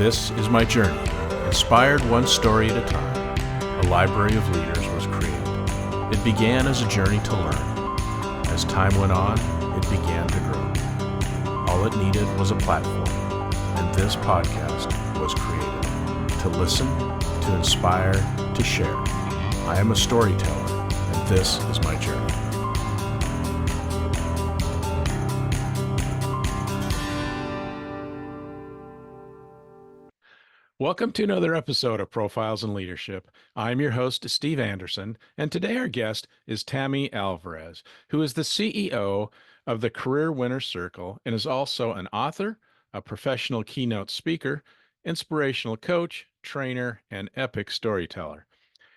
This is my journey. Inspired one story at a time, a library of leaders was created. It began as a journey to learn. As time went on, it began to grow. All it needed was a platform, and this podcast was created to listen, to inspire, to share. I am a storyteller, and this is my journey. Welcome to another episode of Profiles in Leadership. I'm your host, Steve Anderson, and today our guest is Tammy Alvarez, who is the CEO of the Career Winner Circle and is also an author, a professional keynote speaker, inspirational coach, trainer, and epic storyteller.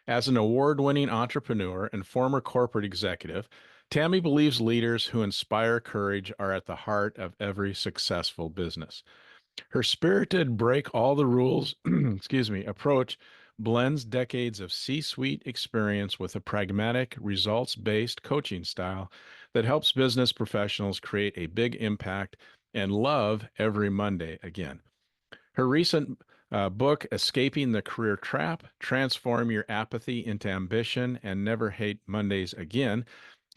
As an award-winning entrepreneur and former corporate executive, Tammy believes leaders who inspire courage are at the heart of every successful business. Her spirited break all the rules, approach blends decades of C-suite experience with a pragmatic, results-based coaching style that helps business professionals create a big impact and love every Monday again. Her recent book, Escaping the Career Trap, Transform Your Apathy into Ambition and Never Hate Mondays Again,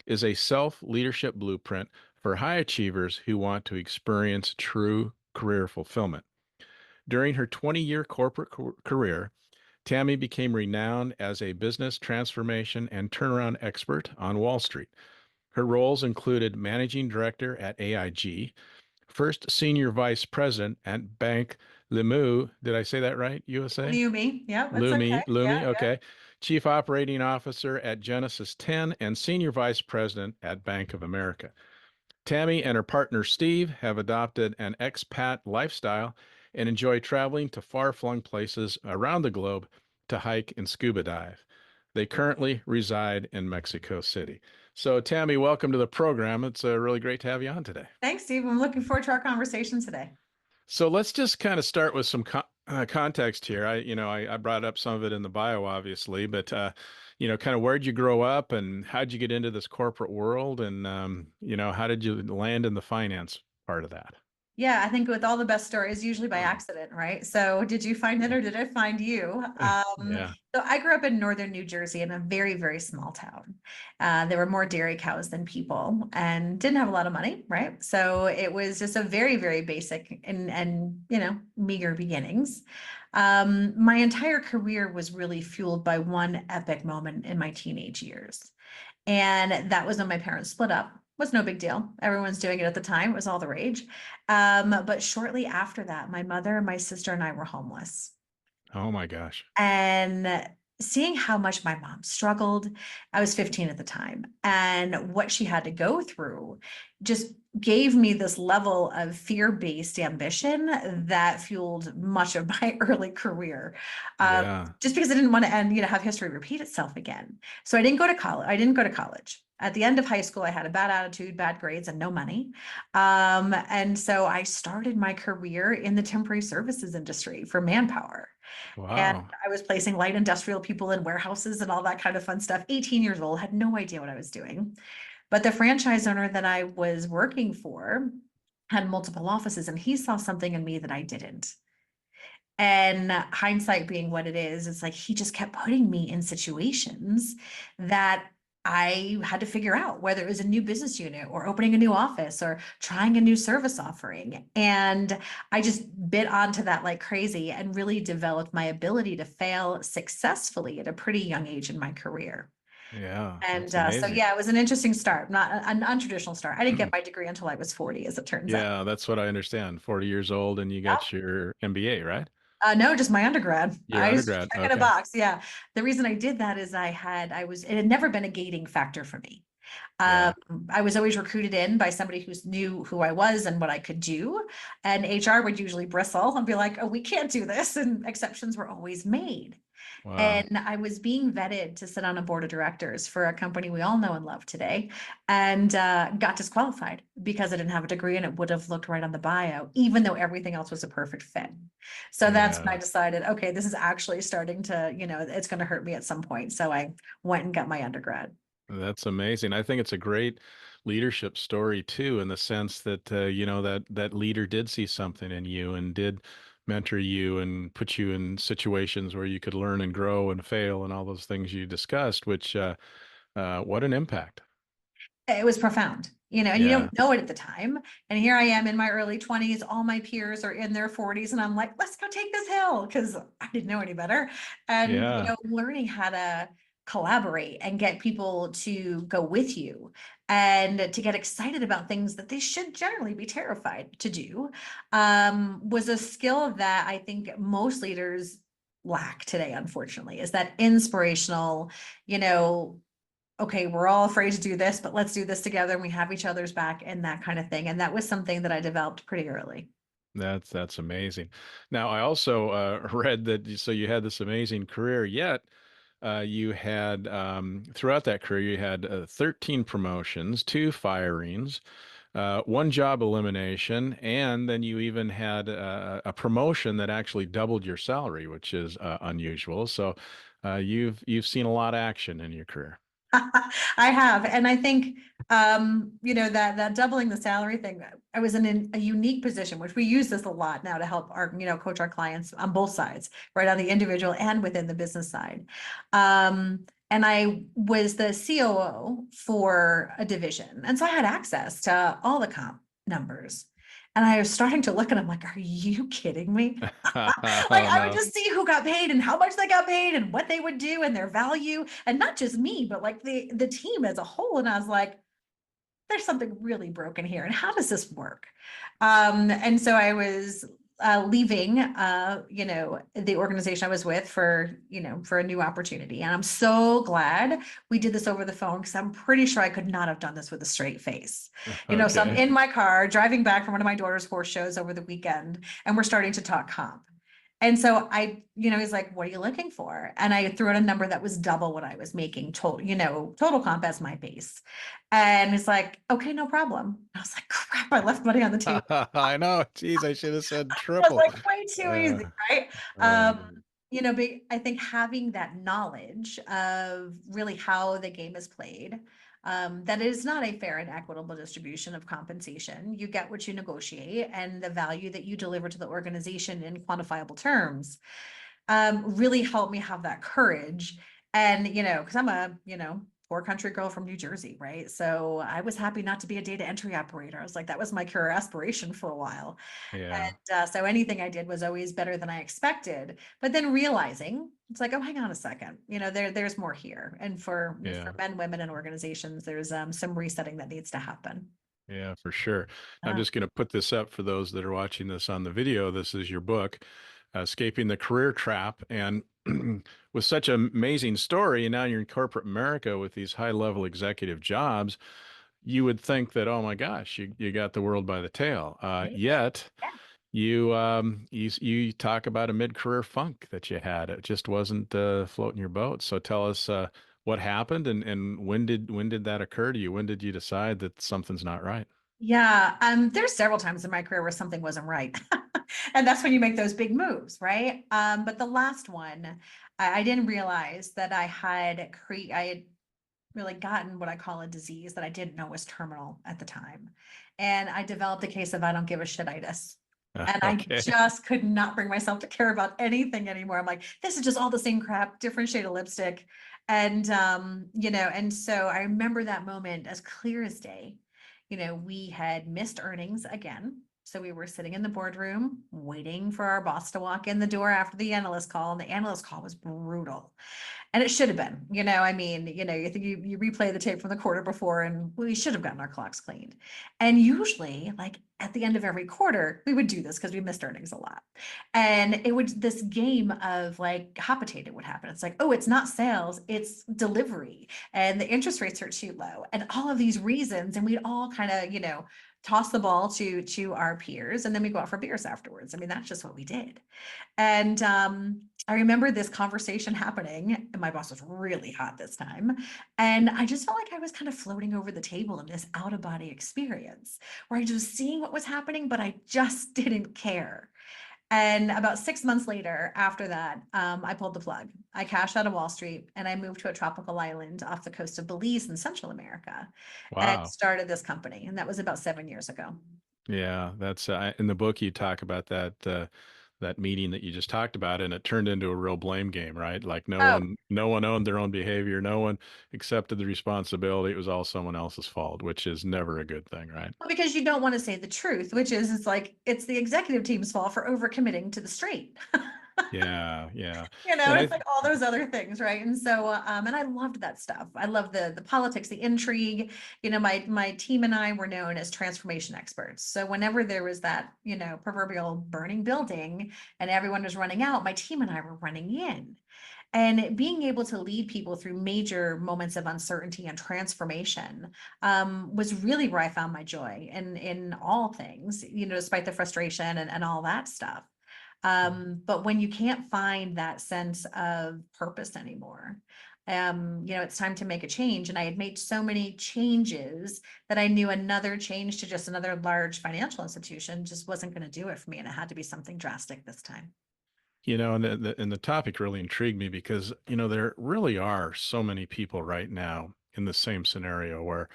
is a self-leadership blueprint for high achievers who want to experience true career fulfillment. During her 20-year corporate career, Tammy became renowned as a business transformation and turnaround expert on Wall Street. Her roles included managing director at AIG, first senior vice president at Bank Lemu. Did I say that right? USA? Lumi. Yeah, that's Lumi, okay. Lumi, Yeah. okay. Chief operating officer at Genesis 10 and senior vice president at Bank of America. Tammy and her partner Steve have adopted an expat lifestyle and enjoy traveling to far-flung places around the globe to hike and scuba dive. They currently reside in Mexico City. So, Tammy, welcome to the program. It's really great to have you on today. Thanks, Steve. I'm looking forward to our conversation today. So let's just kind of start with some context here. I brought up some of it in the bio, obviously, but kind of where'd you grow up and how'd you get into this corporate world, and how did you land in the finance part of that? Yeah, I think with all the best stories, usually by accident, right? So did you find it or did it find you? Yeah. So I grew up in northern New Jersey in a very, very small town. There were more dairy cows than people and didn't have a lot of money, right? So it was just a very, very basic and meager beginnings. My entire career was really fueled by one epic moment in my teenage years. And that was when my parents split up. Was no big deal. Everyone's doing it at the time. It was all the rage. But shortly after that, my mother, my sister, and I were homeless. Oh my gosh. And seeing how much my mom struggled, I was 15 at the time, and what she had to go through just gave me this level of fear-based ambition that fueled much of my early career. Yeah. Just because I didn't want to have history repeat itself again. So I didn't go to college. I didn't go to college. At the end of high school, I had a bad attitude, bad grades, and no money. And so I started my career in the temporary services industry for manpower. And Wow. I was placing light industrial people in warehouses and all that kind of fun stuff. 18 years old, had no idea what I was doing. But the franchise owner that I was working for had multiple offices, and he saw something in me that I didn't. And hindsight being what it is, it's like he just kept putting me in situations that I had to figure out, whether it was a new business unit or opening a new office or trying a new service offering. And I just bit onto that like crazy and really developed my ability to fail successfully at a pretty young age in my career. Yeah. And That's so, amazing. yeah, it was an interesting start, not an untraditional start. I didn't get my degree until I was 40, as it turns out. Yeah, that's what I understand. 40 years old and you got your MBA, right? No, just my undergrad. Your I just undergrad. check in a Okay. box. Yeah. The reason I did that is it had never been a gating factor for me. Um, Yeah. I was always recruited in by somebody who knew who I was and what I could do. And HR would usually bristle and be like, oh, we can't do this. And exceptions were always made. Wow. And I was being vetted to sit on a board of directors for a company we all know and love today, and got disqualified because I didn't have a degree, and it would have looked right on the bio, even though everything else was a perfect fit. So that's when I Yeah. decided, okay, this is actually starting to, it's going to hurt me at some point. So I went and got my undergrad. That's amazing. I think it's a great leadership story too, in the sense that that leader did see something in you and did mentor you and put you in situations where you could learn and grow and fail and all those things you discussed, which what an impact. It was profound, and you Yeah. don't know it at the time. And here I am in my early 20s, all my peers are in their 40s, and I'm like, let's go take this hill because I didn't know any better. And, Yeah. learning how to collaborate and get people to go with you and to get excited about things that they should generally be terrified to do was a skill that I think most leaders lack today, unfortunately, is that inspirational, you know, okay, we're all afraid to do this, but let's do this together and we have each other's back and that kind of thing. And that was something that I developed pretty early. That's amazing. Now, I also read that so you had this amazing career, yet you had throughout that career you had 13 promotions, two firings, one job elimination, and then you even had a promotion that actually doubled your salary, which is unusual. So you've seen a lot of action in your career. I have, and I think that doubling the salary thing, I was in a unique position, which we use this a lot now to help our, coach our clients on both sides, right, on the individual and within the business side. And I was the COO for a division, and so I had access to all the comp numbers. And I was starting to look at them like, are you kidding me? Like Oh I would no. just see who got paid and how much they got paid and what they would do and their value, and not just me, but like the team as a whole. And I was like, there's something really broken here. And how does this work? And so I was leaving, the organization I was with for a new opportunity. And I'm so glad we did this over the phone because I'm pretty sure I could not have done this with a straight face. So I'm Okay. in my car driving back from one of my daughter's horse shows over the weekend, and we're starting to talk comp. And so he's like, what are you looking for? And I threw out a number that was double what I was making total comp as my base. And he's like, okay, no problem. I was like, crap, I left money on the table. I know. Geez, I should have said I was triple. like, way too easy, Uh, right? uh, But I think having that knowledge of really how the game is played, that it is not a fair and equitable distribution of compensation. You get what you negotiate and the value that you deliver to the organization in quantifiable terms, really helped me have that courage. And, because I'm a, poor country girl from New Jersey, right? So I was happy not to be a data entry operator. I was like, that was my career aspiration for a while. yeah. And so anything I did was always better than I expected. But then realizing it's like, oh, hang on a second, there's more here. And for Yeah. men, women, and organizations, there's some resetting that needs to happen. Yeah, for sure. I'm Uh, just going to put this up for those that are watching this on the video. This is your book, Escaping the Career Trap. And with such an amazing story, and now you're in corporate America with these high-level executive jobs, you would think that, oh my gosh, you got the world by the tail. Yet you talk about a mid-career funk that you had. It just wasn't floating your boat. So tell us what happened and when did that occur to you? When did you decide that something's not right? Yeah, there's several times in my career where something wasn't right. And that's when you make those big moves, right? But the last one, I didn't realize that I had really gotten what I call a disease that I didn't know was terminal at the time. And I developed a case of I don't give a shititis. And I Okay. just could not bring myself to care about anything anymore. I'm like, this is just all the same crap, different shade of lipstick. And so I remember that moment as clear as day. We had missed earnings again. So we were sitting in the boardroom waiting for our boss to walk in the door after the analyst call, and the analyst call was brutal. And it should have been, I mean, you think you replay the tape from the quarter before, and we should have gotten our clocks cleaned. And usually, like at the end of every quarter, we would do this because we missed earnings a lot. And it would this game of like hot potato would happen. It's like, oh, it's not sales, it's delivery, and the interest rates are too low, and all of these reasons. And we'd all kind of, toss the ball to our peers, and then we go out for beers afterwards. I mean, that's just what we did. And I remember this conversation happening, and my boss was really hot this time. And I just felt like I was kind of floating over the table in this out of body experience where I was seeing what was happening, but I just didn't care. And about 6 months later, after that, I pulled the plug. I cashed out of Wall Street and I moved to a tropical island off the coast of Belize in Central America and Wow. started this company. And that was about 7 years ago. Yeah, that's in the book you talk about that that meeting that you just talked about, and it turned into a real blame game, right? Like Oh, no one owned their own behavior, no one accepted the responsibility. It was all someone else's fault, which is never a good thing, right? well, because you don't want to say the truth, which is it's like it's the executive team's fault for overcommitting to the straight. Yeah, yeah. And It's I like all those other things, right? And so, and I loved that stuff. I love the politics, the intrigue. My team and I were known as transformation experts. So whenever there was that, proverbial burning building and everyone was running out, my team and I were running in. And being able to lead people through major moments of uncertainty and transformation was really where I found my joy in all things, despite the frustration and all that stuff. But when you can't find that sense of purpose anymore, it's time to make a change. And I had made so many changes that I knew another change to just another large financial institution just wasn't going to do it for me. And it had to be something drastic this time. And the topic really intrigued me because, there really are so many people right now in the same scenario where,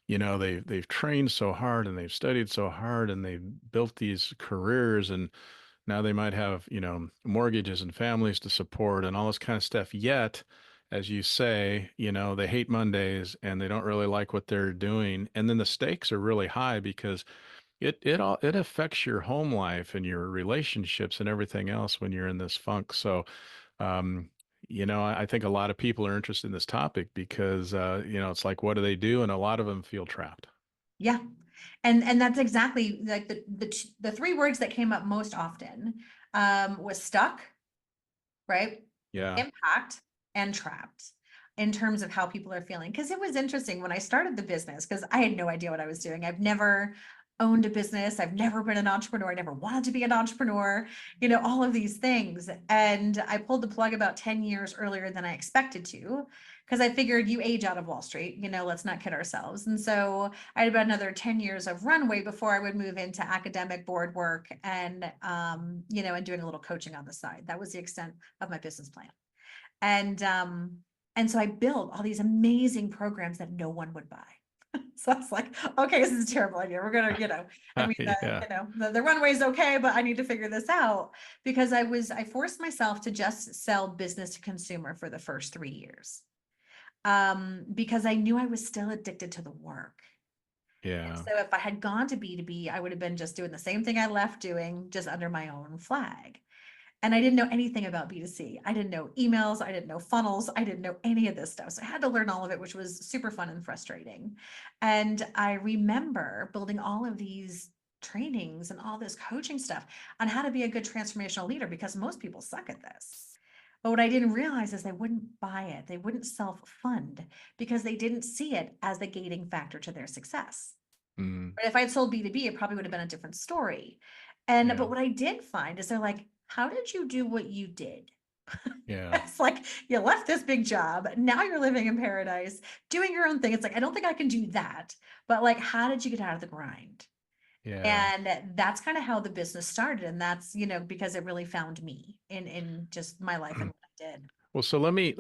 they've trained so hard and they've studied so hard and they've built these careers, and now they might have, mortgages and families to support and all this kind of stuff. Yet, as you say, they hate Mondays and they don't really like what they're doing. And then the stakes are really high because it affects your home life and your relationships and everything else when you're in this funk. So, um, I think a lot of people are interested in this topic because, it's like, what do they do? And a lot of them feel trapped. Yeah. And that's exactly like the three words that came up most often was stuck, right? Yeah. Impact and trapped in terms of how people are feeling. Because it was interesting when I started the business, because I had no idea what I was doing. I've never owned a business. I've never been an entrepreneur. I never wanted to be an entrepreneur, all of these things. And I pulled the plug about 10 years earlier than I expected to, because I figured you age out of Wall Street, let's not kid ourselves. And so I had about another 10 years of runway before I would move into academic board work and, and doing a little coaching on the side. That was the extent of my business plan. And so I built all these amazing programs that no one would buy. So I was like, okay, this is a terrible idea. We're gonna, I mean, Yeah. the runway's okay, but I need to figure this out because I forced myself to just sell business to consumer for the first 3 years. Because I knew I was still addicted to the work. And Yeah. so if I had gone to B2B, I would have been just doing the same thing I left doing, just under my own flag. And I didn't know anything about B2C. I didn't know emails. I didn't know funnels. I didn't know any of this stuff. So I had to learn all of it, which was super fun and frustrating. And I remember building all of these trainings and all this coaching stuff on how to be a good transformational leader because most people suck at this. But what I didn't realize is they wouldn't buy it. They wouldn't self-fund because they didn't see it as the gating factor to their success. Mm, But if I had sold B2B, it probably would have been a different story. But yeah. what I did find is they're like, how did you do what you did? Yeah. It's like you left this big job. Now you're living in paradise, doing your own thing. It's like, I don't think I can do that. But like, how did you get out of the grind? Yeah. And that's kind of how the business started. And that's, because it really found me in just my life and what I did. Well, so let me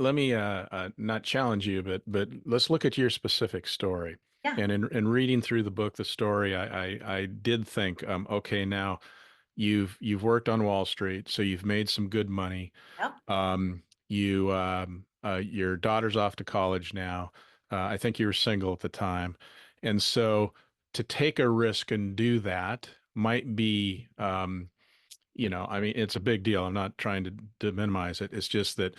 not challenge you, but let's look at your specific story. Yeah. And in reading through the book, the story, I did think, okay, now you've worked on Wall Street, so you've made some good money. Yep. Your daughter's off to college now. I think you were single at the time, and so to take a risk and do that might be, I mean, it's a big deal. I'm not trying to minimize it. It's just that,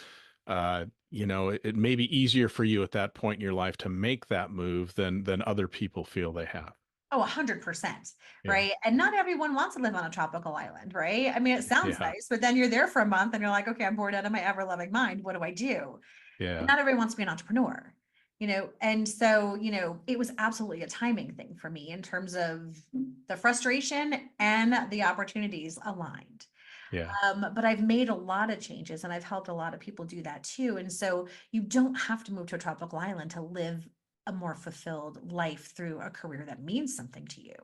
it may be easier for you at that point in your life to make that move than other people feel they have. Oh, 100%, Yeah. right? And not everyone wants to live on a tropical island, right? I mean, it sounds Yeah. nice, but then you're there for a month and you're like, okay, I'm bored out of my ever-loving mind. What do I do? And Yeah. not everyone wants to be an entrepreneur, and so, it was absolutely a timing thing for me in terms of the frustration and the opportunities aligned. Yeah. But I've made a lot of changes and I've helped a lot of people do that too. And so you don't have to move to a tropical island to live a more fulfilled life through a career that means something to you.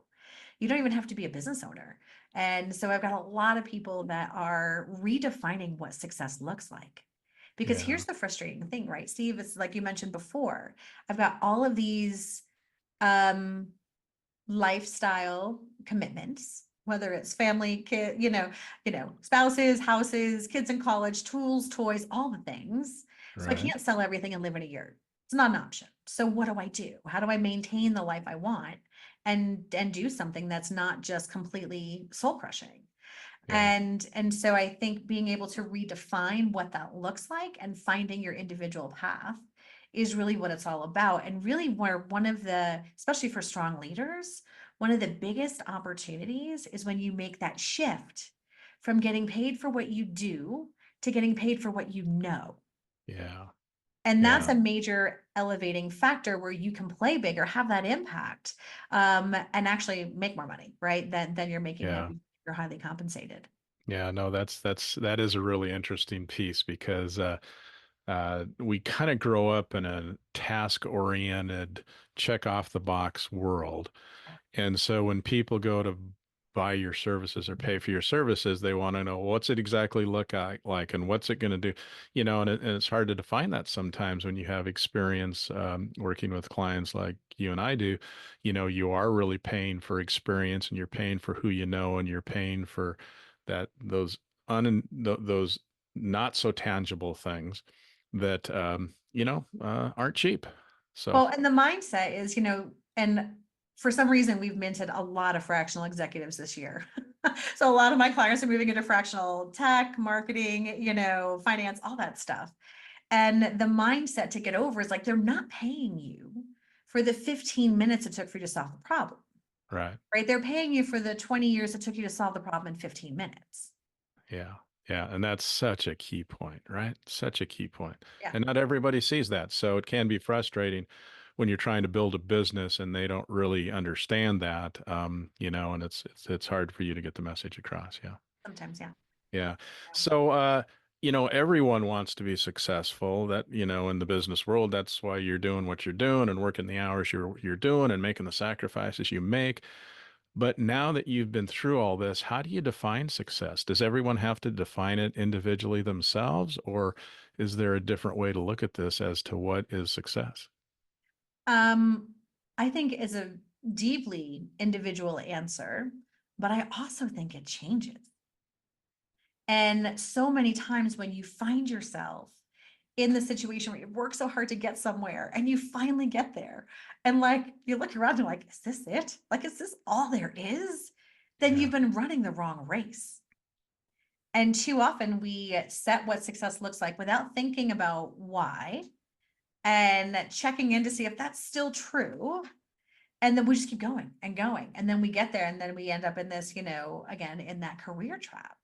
You don't even have to be a business owner. And so I've got a lot of people that are redefining what success looks like. Because Yeah. here's the frustrating thing, right, Steve? It's like you mentioned before. I've got all of these um lifestyle commitments, whether it's family, kid, spouses, houses, kids in college, tools, toys, all the things. So I Right. can't sell everything and live in a year. It's not an option. So what do I do? How do I maintain the life I want and do something that's not just completely soul crushing? Yeah. And so I think being able to redefine what that looks like and finding your individual path is really what it's all about. And really where one of the, especially for strong leaders, one of the biggest opportunities is when you make that shift from getting paid for what you do to getting paid for what you know. Yeah. And that's Yeah. a major elevating factor where you can play bigger, have that impact, and actually make more money, right? Than you're making if Yeah. you're highly compensated. Yeah. No, that is a really interesting piece because we kind of grow up in a task-oriented, check off the box world. And so when people go to buy your services or pay for your services, they want to know what's it exactly look like and what's it going to do, and it's hard to define that sometimes when you have experience working with clients like you and I do. You are really paying for experience and you're paying for who you know and you're paying for those not so tangible things that aren't cheap. So, Well, and the mindset is, and for some reason we've minted a lot of fractional executives this year. So a lot of my clients are moving into fractional tech, marketing, finance, all that stuff. And the mindset to get over is like they're not paying you for the 15 minutes it took for you to solve the problem, right. right? They're paying you for the 20 years it took you to solve the problem in 15 minutes. Yeah. Yeah. And that's such a key point, right? Such a key point. Yeah, And not everybody sees that. So it can be frustrating when you're trying to build a business and they don't really understand that, and it's hard for you to get the message across. Yeah. sometimes, yeah. Yeah. So, everyone wants to be successful. That, in the business world, that's why you're doing what you're doing and working the hours you're doing and making the sacrifices you make. But now that you've been through all this, how do you define success? Does everyone have to define it individually themselves, or is there a different way to look at this as to what is success? Um, I think it's a deeply individual answer, but I also think it changes. And so many times when you find yourself in the situation where you work so hard to get somewhere and you finally get there, and like you look around and you're like, is this it? Like, is this all there is? Then you've Yeah. been running the wrong race. And too often we set what success looks like without thinking about why and checking in to see if that's still true. And then we just keep going and going. And then we get there and then we end up in this, again, in that career trap.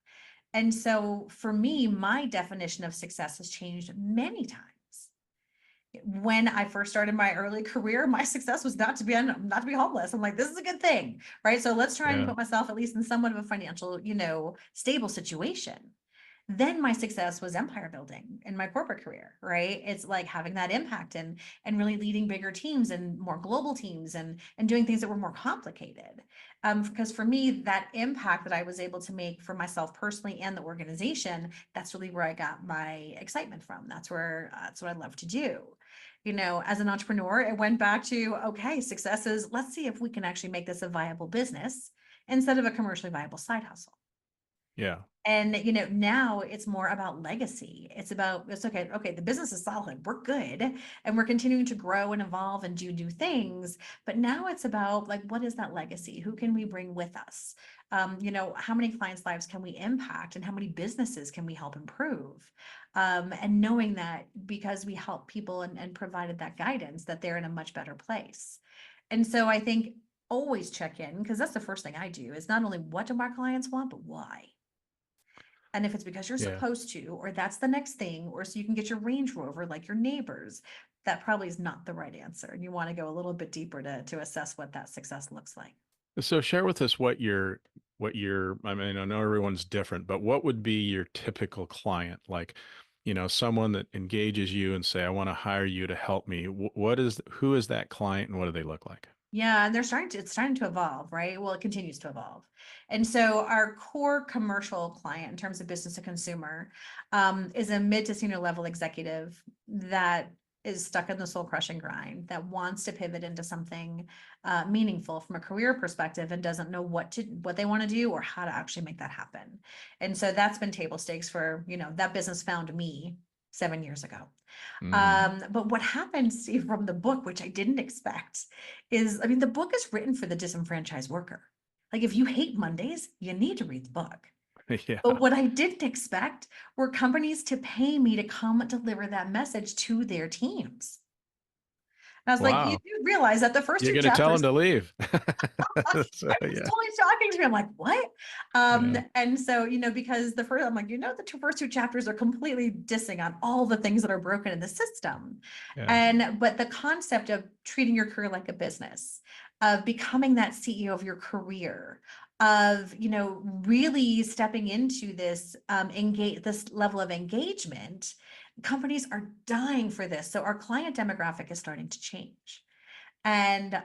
And so for me, my definition of success has changed many times. When I first started my early career, my success was not to be homeless. I'm like, this is a good thing, right? So let's try and Yeah. put myself at least in somewhat of a financial, stable situation. Then my success was empire building in my corporate career, right? It's like having that impact and really leading bigger teams and more global teams and doing things that were more complicated. Because for me, that impact that I was able to make for myself personally and the organization, that's really where I got my excitement from. That's what I love to do. As an entrepreneur, it went back to, okay, success is, let's see if we can actually make this a viable business instead of a commercially viable side hustle. Yeah. And now it's more about legacy. It's okay, the business is solid, we're good, and we're continuing to grow and evolve and do new things. But now it's about like, what is that legacy? Who can we bring with us? How many clients' lives can we impact and how many businesses can we help improve? And knowing that because we help people and provided that guidance, that they're in a much better place. And so I think always check in because that's the first thing I do is not only what do my clients want, but why. And if it's because you're Yeah. supposed to, or that's the next thing, or so you can get your Range Rover like your neighbors, that probably is not the right answer. And you want to go a little bit deeper to assess what that success looks like. So share with us I mean, I know everyone's different, but what would be your typical client? Like, someone that engages you and say, I want to hire you to help me. Who is that client and what do they look like? Yeah, and it's starting to evolve, right? Well, it continues to evolve. And so our core commercial client in terms of business to consumer is a mid to senior level executive that is stuck in the soul crushing grind, that wants to pivot into something meaningful from a career perspective and doesn't know what they want to do or how to actually make that happen. And so that's been table stakes for, that business found me 7 years ago. Hmm. But what happened, Steve, from the book, which I didn't expect, is, I mean, the book is written for the disenfranchised worker. Like, if you hate Mondays, you need to read the book. But Yeah. what I didn't expect were companies to pay me to come deliver that message to their teams. And I was like, you Wow. do realize that the first You're two going to tell them chapters, to leave. So, it was yeah. totally shocking to me. I'm like, what? Yeah. And so, because the first, I'm like, first two chapters are completely dissing on all the things that are broken in the system. Yeah. But the concept of treating your career like a business, of becoming that CEO of your career, of, really stepping into this, this level of engagement, companies are dying for this. So our client demographic is starting to change. And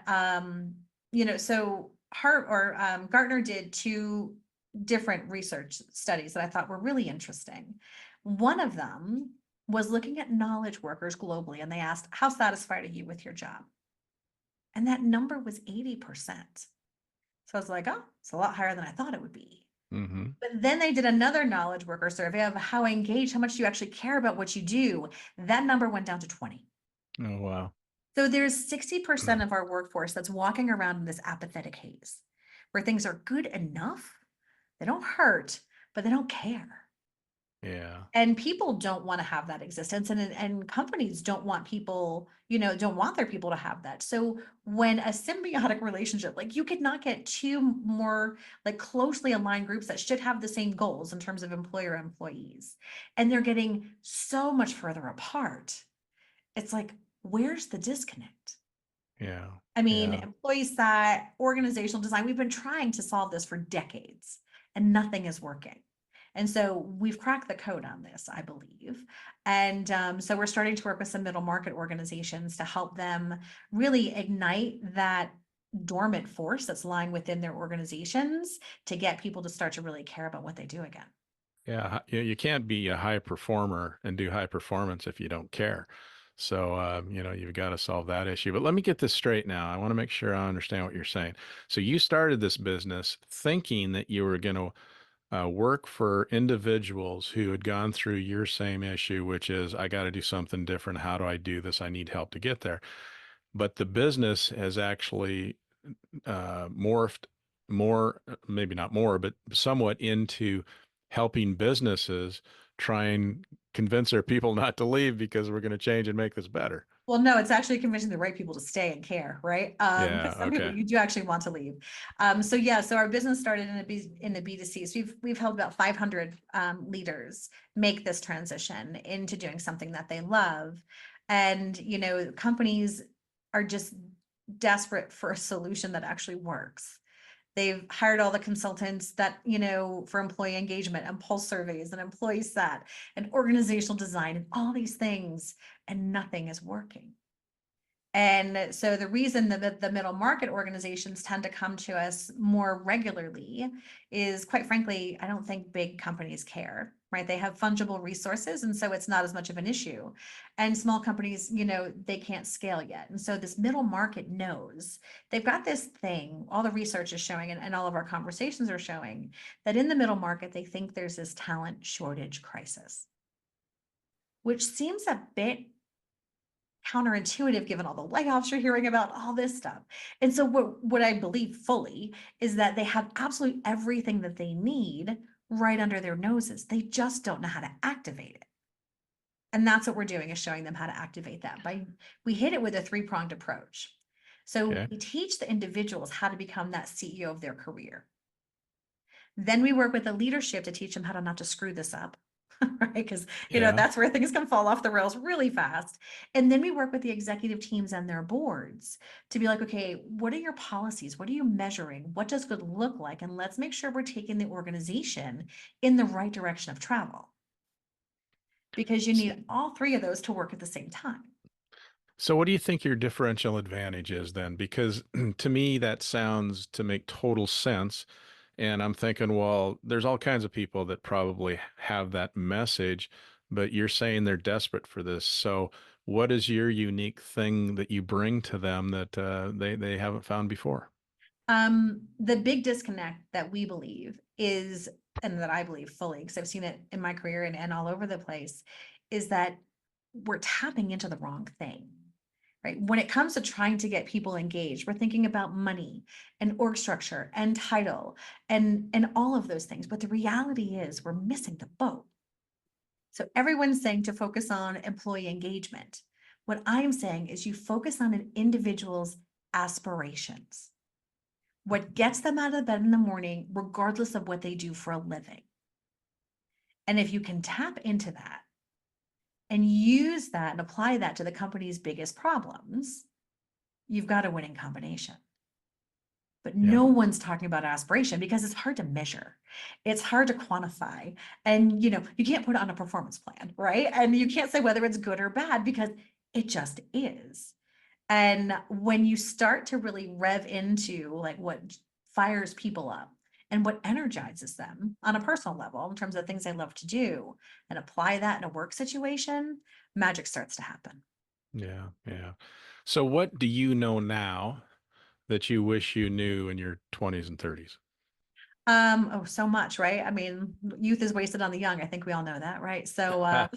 so Hart or Gartner did two different research studies that I thought were really interesting. One of them was looking at knowledge workers globally, and they asked, how satisfied are you with your job? And that number was 80%. So I was like, oh, it's a lot higher than I thought it would be. Hmm. But then they did another knowledge worker survey of how engaged, how much do you actually care about what you do? That number went down to 20. Oh, wow. So there's 60% of our workforce that's walking around in this apathetic haze where things are good enough, they don't hurt, but they don't care. Yeah. And people don't want to have that existence, and companies don't want people, don't want their people to have that. So when a symbiotic relationship, like, you could not get two more like closely aligned groups that should have the same goals in terms of employer employees, and they're getting so much further apart. It's like, where's the disconnect? Yeah. I mean, Yeah. employee sat, organizational design, we've been trying to solve this for decades and nothing is working. And so we've cracked the code on this, I believe. And so we're starting to work with some middle market organizations to help them really ignite that dormant force that's lying within their organizations to get people to start to really care about what they do again. Yeah, you can't be a high performer and do high performance if you don't care. So, you've got to solve that issue. But let me get this straight now. I want to make sure I understand what you're saying. So you started this business thinking that you were going to work for individuals who had gone through your same issue, which is, I got to do something different. How do I do this? I need help to get there. But the business has actually morphed more, maybe not more, but somewhat into helping businesses try and convince their people not to leave because we're going to change and make this better. Well, no, it's actually convincing the right people to stay and care, right? Yeah. Because some people Okay. you do actually want to leave. So yeah, so our business started in the B2C. So we've helped about 500 leaders make this transition into doing something that they love. And companies are just desperate for a solution that actually works. They've hired all the consultants that, for employee engagement and pulse surveys and employee sat and organizational design and all these things, and nothing is working. And so the reason that the middle market organizations tend to come to us more regularly is, quite frankly, I don't think big companies care, right? They have fungible resources, and so it's not as much of an issue. And small companies, they can't scale yet. And so this middle market knows they've got this thing, all the research is showing, and all of our conversations are showing that in the middle market, they think there's this talent shortage crisis, which seems a bit counterintuitive given all the layoffs you're hearing about, all this stuff. And so what I believe fully is that they have absolutely everything that they need right under their noses. They just don't know how to activate it. And that's what we're doing, is showing them how to activate that. We hit it with a three-pronged approach. So Okay. we teach the individuals how to become that CEO of their career. Then we work with the leadership to teach them how to not to screw this up. Right? Because, Yeah. that's where things can fall off the rails really fast. And then we work with the executive teams and their boards to be like, okay, what are your policies? What are you measuring? What does good look like? And let's make sure we're taking the organization in the right direction of travel, because you need all three of those to work at the same time. So what do you think your differential advantage is then? Because to me, that sounds to make total sense. And I'm thinking, well, there's all kinds of people that probably have that message, but you're saying they're desperate for this. So what is your unique thing that you bring to them that they haven't found before? The big disconnect that we believe is, and that I believe fully, because I've seen it in my career and all over the place, is that we're tapping into the wrong thing, right? When it comes to trying to get people engaged, we're thinking about money and org structure and title and all of those things. But the reality is we're missing the boat. So everyone's saying to focus on employee engagement. What I'm saying is you focus on an individual's aspirations, what gets them out of bed in the morning, regardless of what they do for a living. And if you can tap into that and use that and apply that to the company's biggest problems, you've got a winning combination. But Yeah. no one's talking about aspiration because it's hard to measure. It's hard to quantify. And you can't put it on a performance plan, right? And you can't say whether it's good or bad because it just is. And when you start to really rev into like what fires people up and what energizes them on a personal level in terms of things they love to do and apply that in a work situation, magic starts to happen. Yeah. Yeah. So what do you know now that you wish you knew in your 20s and 30s? Oh, so much, right? I mean, youth is wasted on the young. I think we all know that, right? So, Yeah.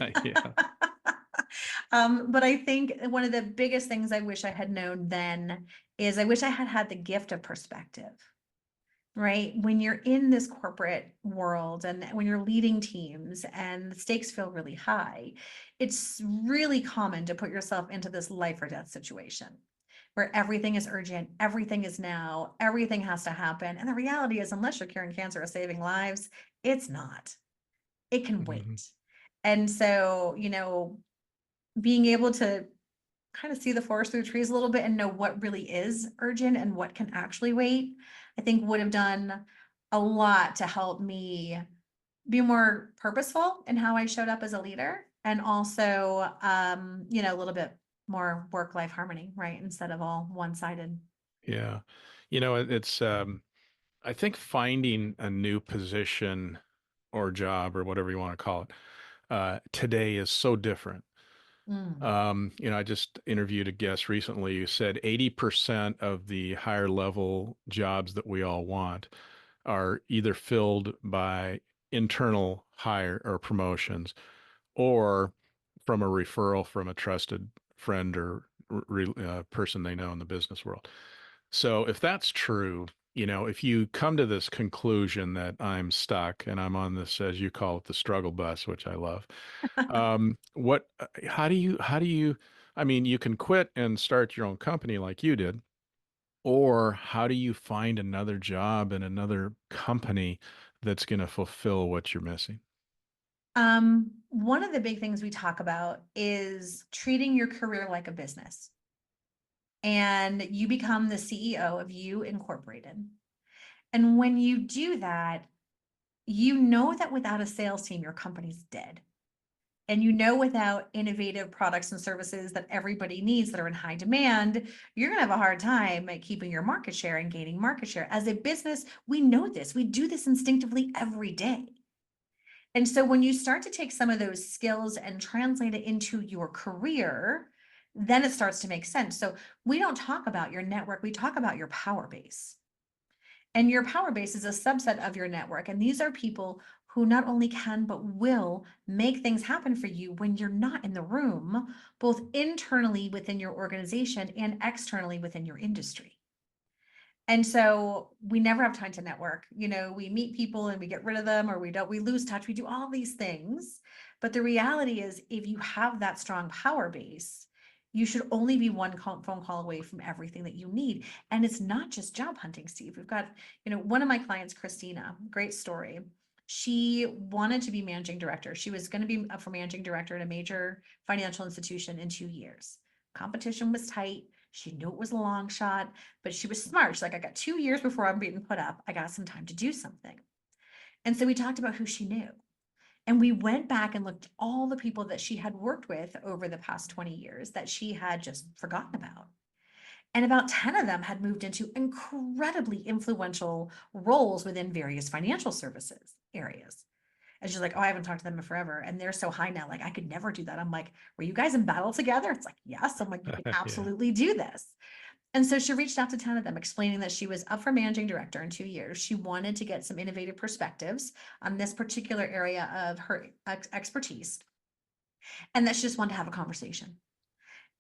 but I think one of the biggest things I wish I had known then is I wish I had had the gift of perspective, right? When you're in this corporate world and when you're leading teams and the stakes feel really high, it's really common to put yourself into this life or death situation where everything is urgent, everything is now, everything has to happen. And the reality is, unless you're curing cancer or saving lives, it's not. It can Mhm. wait. And so, being able to kind of see the forest through the trees a little bit and know what really is urgent and what can actually wait, I think would have done a lot to help me be more purposeful in how I showed up as a leader and also, a little bit more work-life harmony, right? Instead of all one-sided. Yeah. It's I think finding a new position or job or whatever you want to call it today is so different. Mm. I just interviewed a guest recently who said 80% of the higher level jobs that we all want are either filled by internal hire or promotions or from a referral from a trusted friend or person they know in the business world. So if that's true, if you come to this conclusion that I'm stuck and I'm on this, as you call it, the struggle bus, which I love, how do you, I mean, you can quit and start your own company like you did, or how do you find another job in another company that's going to fulfill what you're missing? One of the big things we talk about is treating your career like a business. And you become the CEO of You Incorporated. And when you do that, you know that without a sales team, your company's dead. And without innovative products and services that everybody needs that are in high demand, you're going to have a hard time at keeping your market share and gaining market share. As a business, we know this. We do this instinctively every day. And so when you start to take some of those skills and translate it into your career, then it starts to make sense. So we don't talk about your network, we talk about your power base. And your power base is a subset of your network. And these are people who not only can, but will make things happen for you when you're not in the room, both internally within your organization and externally within your industry. And so we never have time to network. We meet people and we get rid of them or we lose touch. We do all these things. But the reality is, if you have that strong power base, you should only be one phone call away from everything that you need. And it's not just job hunting, Steve. We've got, one of my clients, Christina, great story. She wanted to be managing director. She was going to be up for managing director at a major financial institution in 2 years. Competition was tight. She knew it was a long shot, but she was smart. She's like, I got 2 years before I'm being put up. I got some time to do something. And so we talked about who she knew. And we went back and looked at all the people that she had worked with over the past 20 years that she had just forgotten about. And about 10 of them had moved into incredibly influential roles within various financial services areas. And she's like, oh, I haven't talked to them in forever. And they're so high now. Like, I could never do that. I'm like, were you guys in battle together? It's like, yes. I'm like, you can Yeah. absolutely do this. And so she reached out to 10 of them, explaining that she was up for managing director in 2 years. She wanted to get some innovative perspectives on this particular area of her expertise, and that she just wanted to have a conversation.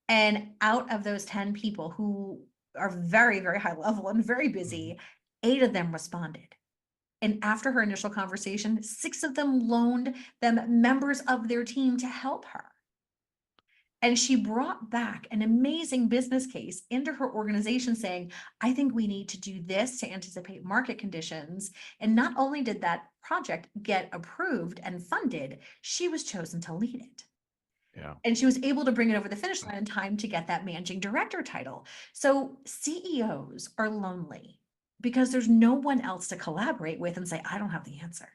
And out of those 10 people who are very, very high level and very Mhm. busy, 8 of them responded. And after her initial conversation, 6 of them loaned them members of their team to help her. And she brought back an amazing business case into her organization saying, I think we need to do this to anticipate market conditions. And not only did that project get approved and funded, she was chosen to lead it. Yeah. And she was able to bring it over the finish line in time to get that managing director title. So CEOs are lonely because there's no one else to collaborate with and say, I don't have the answer.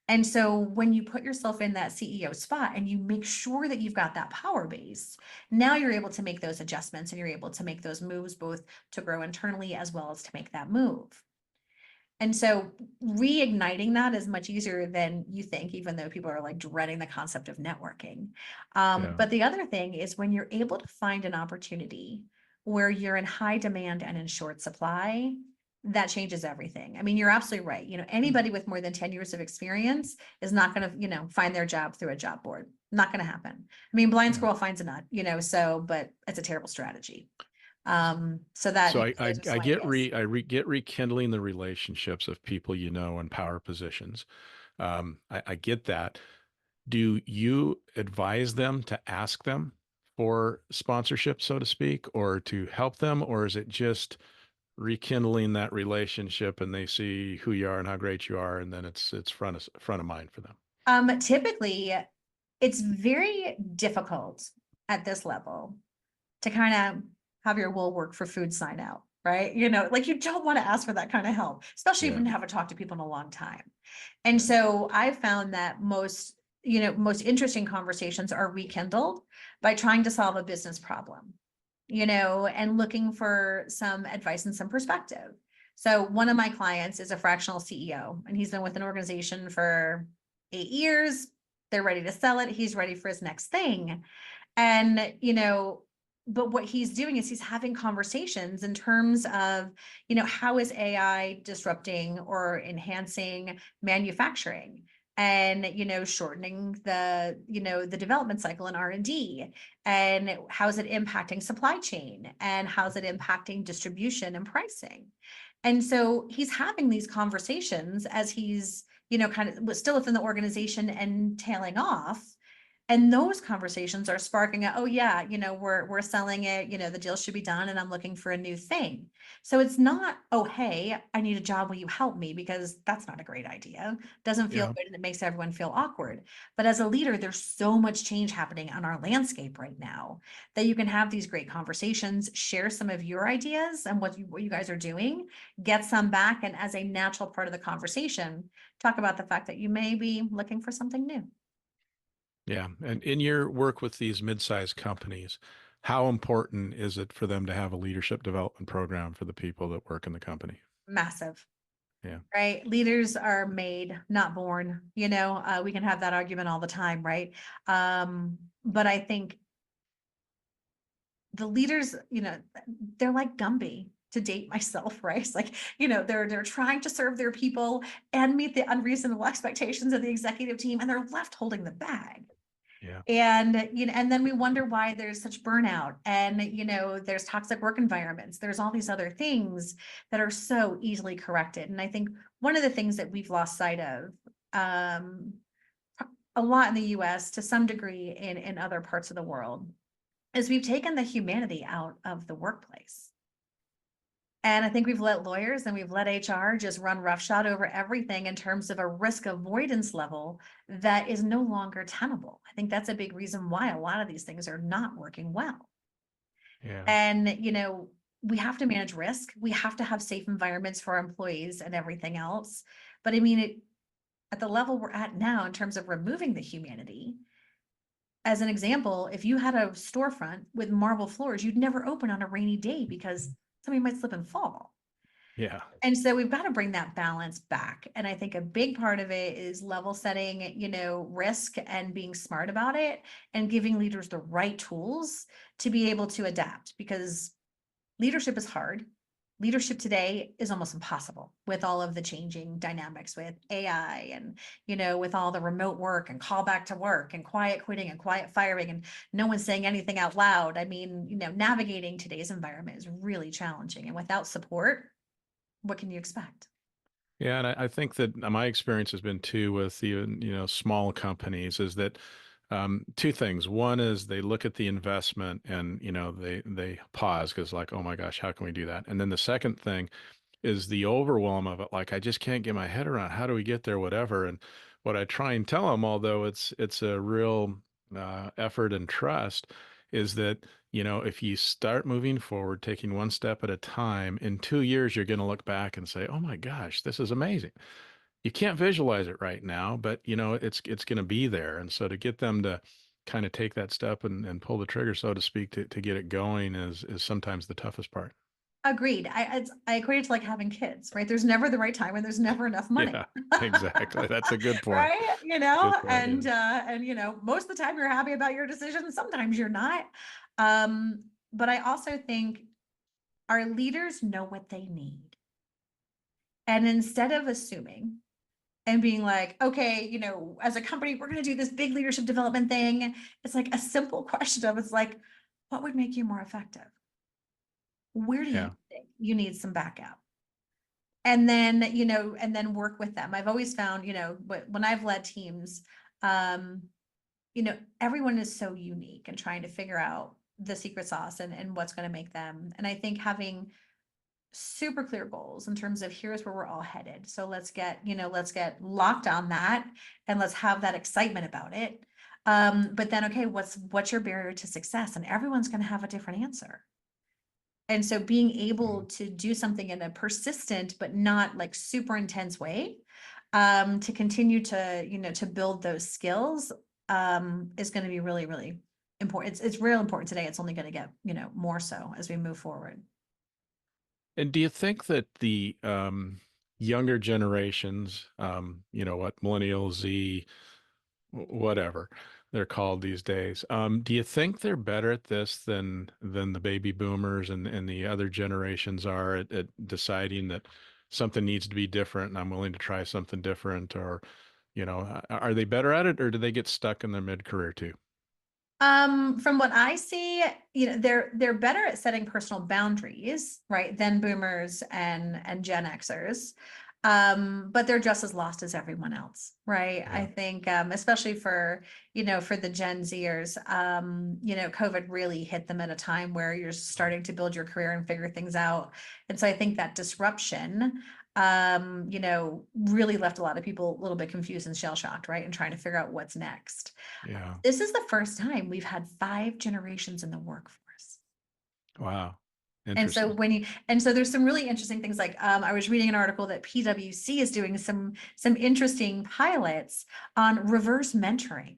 And so when you put yourself in that CEO spot and you make sure that you've got that power base, now you're able to make those adjustments and you're able to make those moves both to grow internally as well as to make that move. And so reigniting that is much easier than you think, even though people are like dreading the concept of networking. Yeah. But the other thing is when you're able to find an opportunity where you're in high demand and in short supply, that changes everything. I mean, you're absolutely right. Anybody with more than 10 years of experience is not going to, find their job through a job board. Not going to happen. I mean, blind Yeah. squirrel finds a nut, but it's a terrible strategy. So So those are I some ideas. get rekindling the relationships of people you know in power positions. I get that. Do you advise them to ask them for sponsorship, so to speak, or to help them, or is it just rekindling that relationship and they see who you are and how great you are, and then it's front of mind for them? Typically, it's very difficult at this level to kind of have your will work for food sign out, right? Like you don't want to ask for that kind of help, especially if Yeah. you haven't talked to people in a long time. And Yeah. so I found that most interesting conversations are rekindled by trying to solve a business problem, and looking for some advice and some perspective. So one of my clients is a fractional CEO, and he's been with an organization for 8 years. They're ready to sell it. He's ready for his next thing. And, but what he's doing is he's having conversations in terms of, how is AI disrupting or enhancing manufacturing and, shortening the development cycle in R&D, and how's it impacting supply chain and how's it impacting distribution and pricing. And so he's having these conversations as he's, kind of still within the organization and tailing off. And those conversations are sparking oh yeah, we're selling it, the deal should be done and I'm looking for a new thing. So it's not, oh, hey, I need a job, will you help me? Because that's not a great idea. Doesn't feel Yeah. good and it makes everyone feel awkward. But as a leader, there's so much change happening on our landscape right now that you can have these great conversations, share some of your ideas and what you guys are doing, get some back, and as a natural part of the conversation, talk about the fact that you may be looking for something new. Yeah. And in your work with these mid-sized companies, how important is it for them to have a leadership development program for the people that work in the company? Massive. Yeah. Right? Leaders are made, not born, we can have that argument all the time, right? But I think the leaders, they're like Gumby, to date myself, right? It's like, they're trying to serve their people and meet the unreasonable expectations of the executive team, and they're left holding the bag. Yeah. And then we wonder why there's such burnout, and there's toxic work environments, there's all these other things that are so easily corrected. And I think one of the things that we've lost sight of, um, a lot in the US, to some degree in other parts of the world, is we've taken the humanity out of the workplace. And I think we've let lawyers and we've let HR just run roughshod over everything in terms of a risk avoidance level that is no longer tenable. I think that's a big reason why a lot of these things are not working well. Yeah. And, we have to manage risk. We have to have safe environments for our employees and everything else. But I mean, at the level we're at now, in terms of removing the humanity, as an example, if you had a storefront with marble floors, you'd never open on a rainy day because somebody might slip and fall. Yeah. And so we've got to bring that balance back. And I think a big part of it is level setting, risk and being smart about it and giving leaders the right tools to be able to adapt, because leadership is hard. Leadership today is almost impossible with all of the changing dynamics with AI and, with all the remote work and call back to work and quiet quitting and quiet firing and no one's saying anything out loud. I mean, navigating today's environment is really challenging. And without support, what can you expect? Yeah, and I think that my experience has been too with even, small companies is that two things. One is they look at the investment and, they pause because like, oh my gosh, how can we do that? And then the second thing is the overwhelm of it. Like, I just can't get my head around how do we get there, whatever. And what I try and tell them, although it's a real effort and trust, is that, if you start moving forward, taking one step at a time, in 2 years, you're going to look back and say, oh my gosh, this is amazing. You can't visualize it right now, but it's going to be there. And so to get them to kind of take that step and pull the trigger, so to speak, to get it going is sometimes the toughest part. Agreed. I equate it to like having kids, right? There's never the right time and there's never enough money. Yeah, exactly. That's a good point. Right? Good point. Yeah. And most of the time you're happy about your decision, sometimes you're not. But I also think our leaders know what they need. And instead of assuming and being like, okay, as a company, we're going to do this big leadership development thing, it's like a simple question of it's like, what would make you more effective? Where do you Yeah. think you need some backup? And then work with them. I've always found, when I've led teams, um, everyone is so unique and trying to figure out the secret sauce and what's going to make them. And I think having super clear goals in terms of here's where we're all headed. So let's get locked on that and let's have that excitement about it. But then, okay, what's your barrier to success? And everyone's going to have a different answer. And so being able Mhm. to do something in a persistent but not like super intense way, to continue to build those skills, is going to be really, really important. It's real important today. It's only going to get, more so as we move forward. And do you think that the younger generations, what millennial Z, whatever they're called these days, do you think they're better at this than the baby boomers and the other generations are at deciding that something needs to be different and I'm willing to try something different, or, are they better at it or do they get stuck in their mid-career too? From what I see, they're better at setting personal boundaries, right, than boomers and Gen Xers. But they're just as lost as everyone else, right? I Yeah. think, especially for the Gen Zers, COVID really hit them at a time where you're starting to build your career and figure things out. And so I think that disruption, really left a lot of people a little bit confused and shell shocked, right? And trying to figure out what's next. Yeah. This is the first time we've had 5 generations in the workforce. Wow. And so Interesting. there's some really interesting things like, I was reading an article that PwC is doing some interesting pilots on reverse mentoring,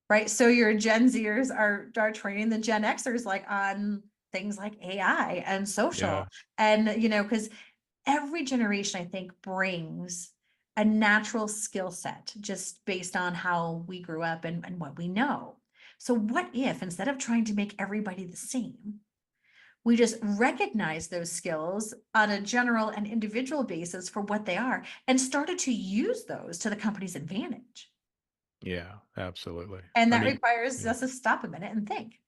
right? So your Gen Zers are training the Gen Xers like on things like AI and social. Yeah. And because every generation, I think, brings a natural skill set just based on how we grew up and what we know. So, what if instead of trying to make everybody the same, we just recognize those skills on a general and individual basis for what they are and started to use those to the company's advantage? Yeah, absolutely. And I that mean, requires yeah. us to stop a minute and think.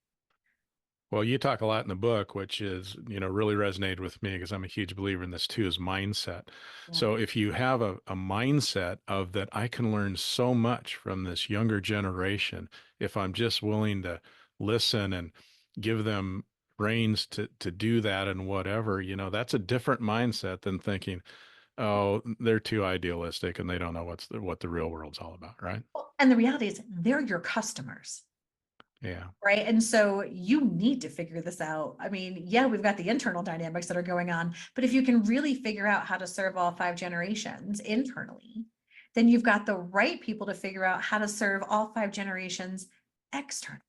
Well, you talk a lot in the book, which is, really resonated with me because I'm a huge believer in this too, is mindset. Yeah. So if you have a mindset of that, I can learn so much from this younger generation if I'm just willing to listen and give them reins to do that and whatever, that's a different mindset than thinking, oh, they're too idealistic and they don't know what the real world's all about, right? Well, and the reality is they're your customers. Yeah. Right. And so you need to figure this out. I mean, yeah, we've got the internal dynamics that are going on, but if you can really figure out how to serve all 5 generations internally, then you've got the right people to figure out how to serve all 5 generations externally.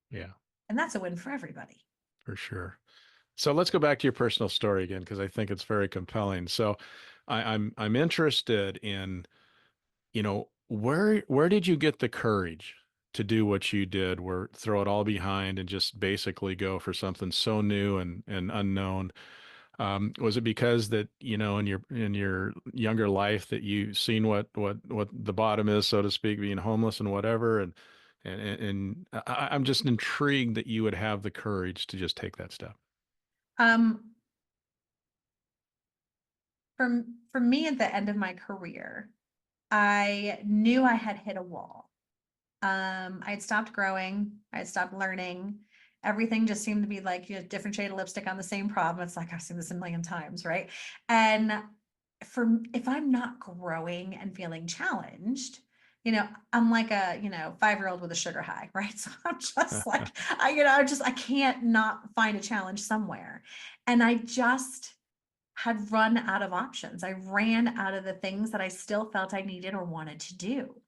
Yeah, And that's a win for everybody. for sure. So let's go back to your personal story again, because I think it's very compelling. So I'm interested in, where did you get the courage to do what you did, where throw it all behind and just basically go for something so new and unknown? Was it because that, in your younger life that you seen what the bottom is, so to speak, being homeless and whatever, I'm just intrigued that you would have the courage to just take that step. Um, for me at the end of my career, I knew I had hit a wall. I had stopped growing, I had stopped learning. Everything just seemed to be like a different shade of lipstick on the same problem. It's like I've seen this a million times, right? And if I'm not growing and feeling challenged, I'm like a, 5-year-old with a sugar high, right? So I'm just like, I can't not find a challenge somewhere. And I just had run out of options. I ran out of the things that I still felt I needed or wanted to do.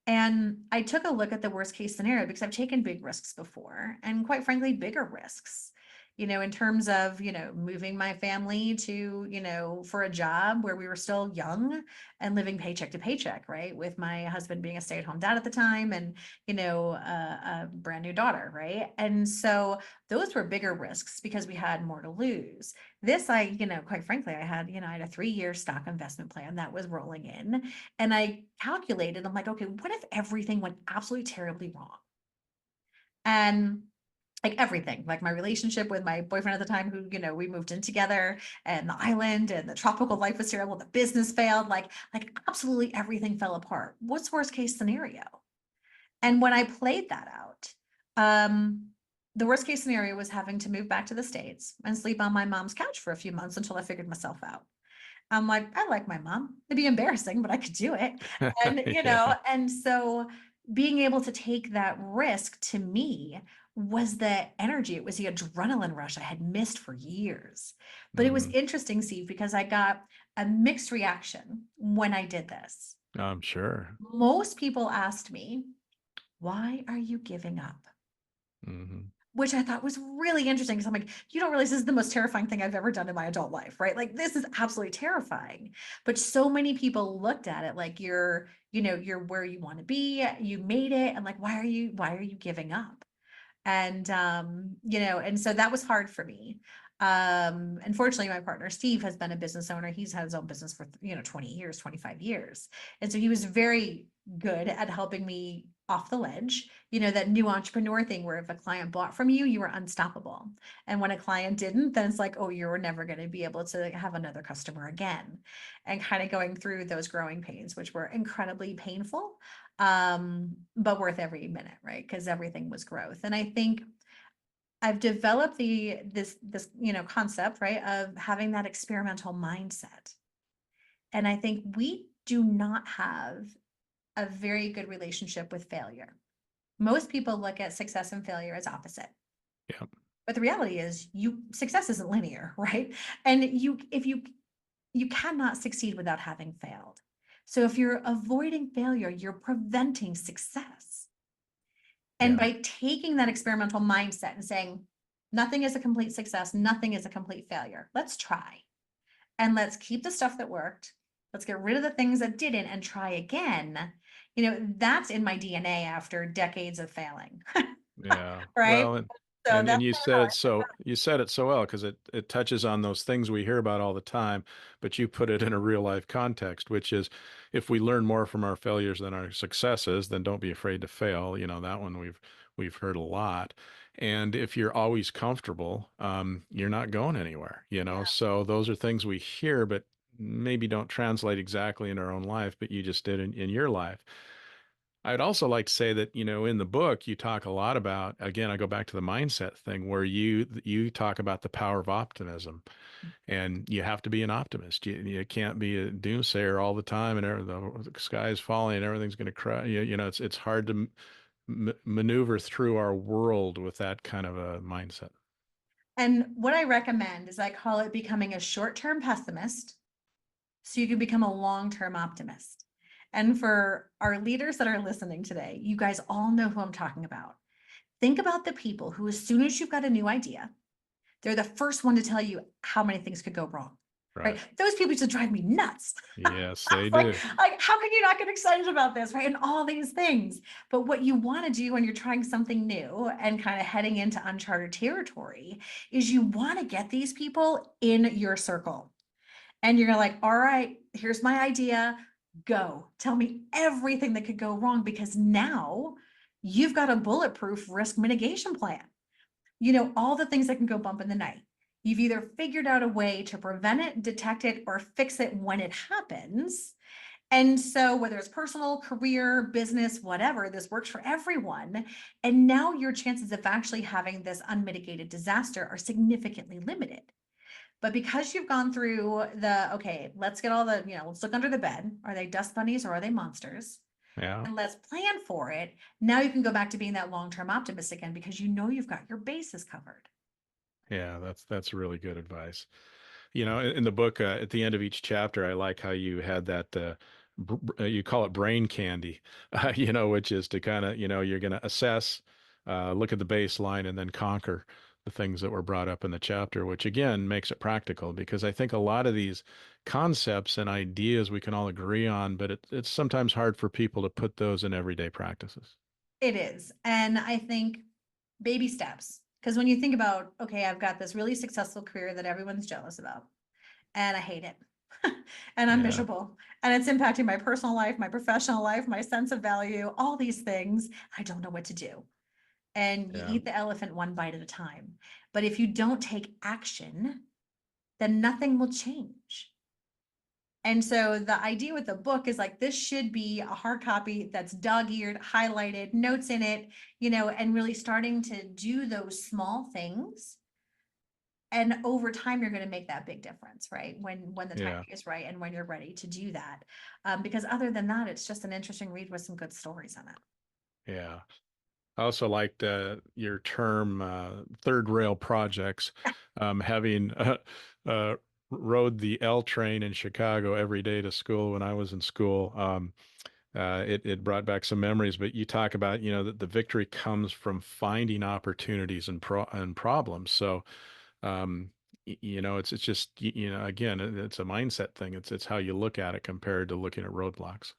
And I took a look at the worst case scenario because I've taken big risks before, and quite frankly, bigger risks, in terms of, moving my family to, for a job where we were still young and living paycheck to paycheck, right? With my husband being a stay-at-home dad at the time and, a brand new daughter, right? And so those were bigger risks because we had more to lose. This, quite frankly, I had a 3-year stock investment plan that was rolling in. And I calculated, I'm like, okay, what if everything went absolutely terribly wrong? And like everything, like my relationship with my boyfriend at the time, who, we moved in together, and the island and the tropical life was terrible, the business failed, like absolutely everything fell apart. What's worst case scenario? And when I played that out, um, the worst case scenario was having to move back to the States and sleep on my mom's couch for a few months until I figured myself out. I'm like, I like my mom. It'd be embarrassing, but I could do it. And, Yeah. and so being able to take that risk to me was the energy. It was the adrenaline rush I had missed for years. But it was Hmm. interesting, Steve, because I got a mixed reaction when I did this. I'm sure. Most people asked me, why are you giving up? Hmm. Which I thought was really interesting because I'm like, you don't realize this is the most terrifying thing I've ever done in my adult life, right? Like this is absolutely terrifying. But so many people looked at it like you're where you want to be, you made it, and like, why are you giving up? And and so that was hard for me. Unfortunately, my partner Steve has been a business owner. He's had his own business for 20 years, 25 years. And so he was very good at helping me off the ledge. That new entrepreneur thing where if a client bought from you, you were unstoppable. And when a client didn't, then it's like, oh, you're never going to be able to have another customer again. And kind of going through those growing pains, which were incredibly painful, but worth every minute, right? Because everything was growth. And I think I've developed this concept, right, of having that experimental mindset. And I think we do not have a very good relationship with failure. Most people look at success and failure as opposite. Yeah. But the reality is success isn't linear, right? And you cannot succeed without having failed. So if you're avoiding failure, you're preventing success. And Yeah. by taking that experimental mindset and saying, nothing is a complete success, nothing is a complete failure. Let's try. And let's keep the stuff that worked. Let's get rid of the things that didn't and try again. That's in my DNA after decades of failing. Yeah. Right? Well, and So and that's you kind of said how it so you said it so well, because it touches on those things we hear about all the time, but you put it in a real life context, which is, if we learn more from our failures than our successes, then don't be afraid to fail. That one we've heard a lot. And if you're always comfortable, you're not going anywhere, yeah. So those are things we hear, but maybe don't translate exactly in our own life, but you just did in your life. I'd also like to say that, in the book, you talk a lot about, again, I go back to the mindset thing, where you talk about the power of optimism, and you have to be an optimist. You can't be a doomsayer all the time, and the sky is falling and everything's going to crash. It's hard to maneuver through our world with that kind of a mindset. And what I recommend is I call it becoming a short-term pessimist so you can become a long-term optimist. And for our leaders that are listening today, you guys all know who I'm talking about. Think about the people who, as soon as you've got a new idea, They're the first one to tell you how many things could go wrong. Right. Right. Those people used to drive me nuts. Yes, they Right. do. Like, how can you not get excited about this? Right. And all these things. But what you want to do when you're trying something new and kind of heading into uncharted territory is you want to get these people in your circle. And you're like, all right, here's my idea. Go. Tell me everything that could go wrong because now you've got a bulletproof risk mitigation plan. You know, all the things that can go bump in the night. You've either figured out a way to prevent it, detect it, or fix it when it happens. And so, whether it's personal, career, business, whatever, this works for everyone. And now your chances of actually having this unmitigated disaster are significantly limited. But because you've gone through okay, let's get all let's look under the bed. Are they dust bunnies or are they monsters? Yeah. And let's plan for it. Now you can go back to being that long-term optimist again because you know you've got your bases covered. Yeah, that's really good advice. In the book, at the end of each chapter, I like how you had that you call it brain candy, which is to kind of, you're going to assess, look at the baseline, and then conquer the things that were brought up in the chapter, which again makes it practical because I think a lot of these concepts and ideas we can all agree on, but it's sometimes hard for people to put those in everyday practices. It is. And I think baby steps. Because when you think about, okay, I've got this really successful career that everyone's jealous about, and I hate it. And I'm Yeah, miserable. And it's impacting my personal life, my professional life, my sense of value, all these things. I don't know what to do. And you yeah, eat the elephant one bite at a time. But if you don't take action, then nothing will change. And so the idea with the book is like this should be a hard copy that's dog-eared, highlighted, notes in it, and really starting to do those small things. And over time, you're going to make that big difference, right? When the timing yeah, is right and when you're ready to do that. Because other than that, it's just an interesting read with some good stories in it. yeah. I also liked your term third rail projects, having uh, rode the L train in Chicago every day to school when I was in school. It brought back some memories, but you talk about, that the victory comes from finding opportunities and problems. So, it's just, again, it's a mindset thing. It's how you look at it compared to looking at roadblocks.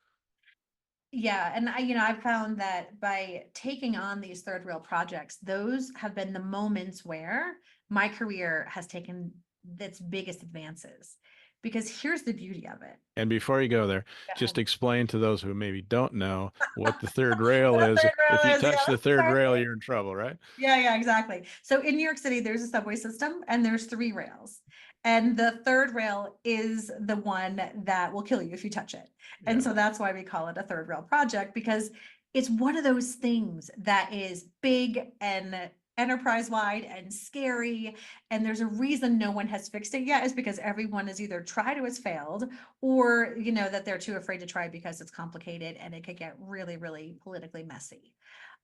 Yeah, and I've found that by taking on these third rail projects, those have been the moments where my career has taken its biggest advances. Because here's the beauty of it. And before you go there, Go just ahead. explain to those who maybe don't know what the third rail What a is. third If rail you is, yeah, touch the let's third start rail, there. you're in trouble, right? Yeah, exactly. So in New York City, there's a subway system and there's three rails. And the third rail is the one that will kill you if you touch it. And Yeah, so that's why we call it a third rail project, because it's one of those things that is big and enterprise-wide and scary. And there's a reason no one has fixed it yet, is because everyone has either tried or has failed, or that they're too afraid to try because it's complicated and it could get really, really politically messy.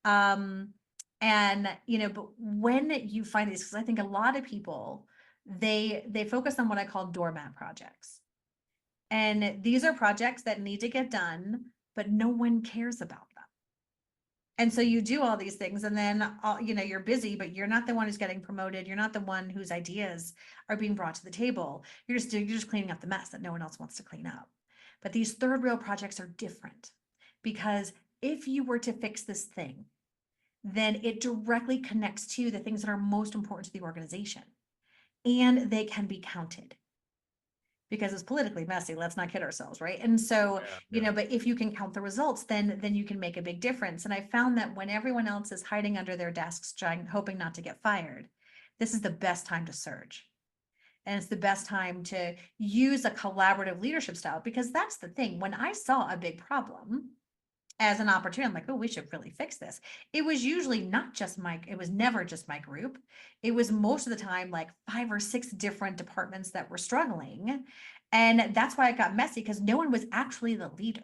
Um, and but when you find these, because I think a lot of people they focus on what I call doormat projects. And these are projects that need to get done, but no one cares about them. And so you do all these things, and then you're busy, but you're not the one who's getting promoted. You're not the one whose ideas are being brought to the table. You're just cleaning up the mess that no one else wants to clean up. But these third rail projects are different because if you were to fix this thing, then it directly connects to the things that are most important to the organization. And they can be counted because it's politically messy. Let's not kid ourselves, right? And so, yeah, yeah, but if you can count the results, then you can make a big difference. And I found that when everyone else is hiding under their desks, trying, hoping not to get fired, this is the best time to surge. And it's the best time to use a collaborative leadership style, because that's the thing. When I saw a big problem as an opportunity, I'm like, oh, we should really fix this. It was usually not just it was never just my group. It was most of the time like 5 or 6 different departments that were struggling. And that's why it got messy, because no one was actually the leader.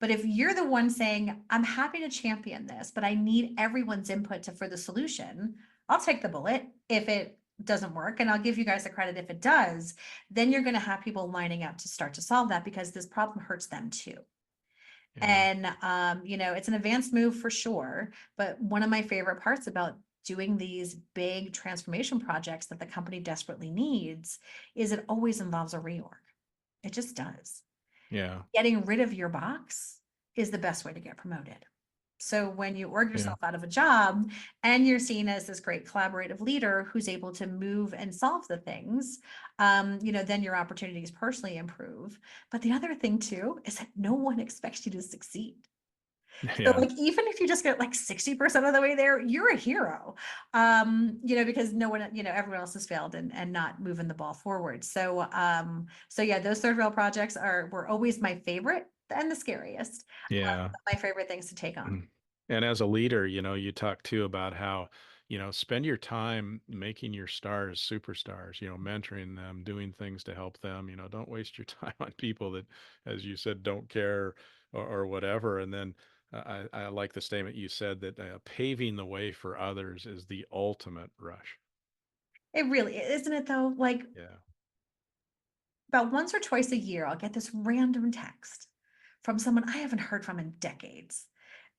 But if you're the one saying, I'm happy to champion this, but I need everyone's input for the solution, I'll take the bullet if it doesn't work. And I'll give you guys the credit if it does. Then you're going to have people lining up to start to solve that, because this problem hurts them too. yeah, And it's an advanced move for sure. But one of my favorite parts about doing these big transformation projects that the company desperately needs is it always involves a reorg. It just does. Yeah. Getting rid of your box is the best way to get promoted. So when you org Yeah. yourself out of a job and you're seen as this great collaborative leader who's able to move and solve the things, then your opportunities personally improve. But the other thing too is that no one expects you to succeed. So Yeah. like even if you just get like 60% of the way there, you're a hero. Because no one, everyone else has failed and not moving the ball forward. So yeah, those third rail projects were always my favorite and the scariest. Yeah. My favorite things to take on. Mm. And as a leader, you talk too about how, spend your time making your stars superstars, mentoring them, doing things to help them. Don't waste your time on people that, as you said, don't care or whatever. And then I like the statement you said that paving the way for others is the ultimate rush. It really isn't it though? Like Yeah. about once or twice a year, I'll get this random text from someone I haven't heard from in decades.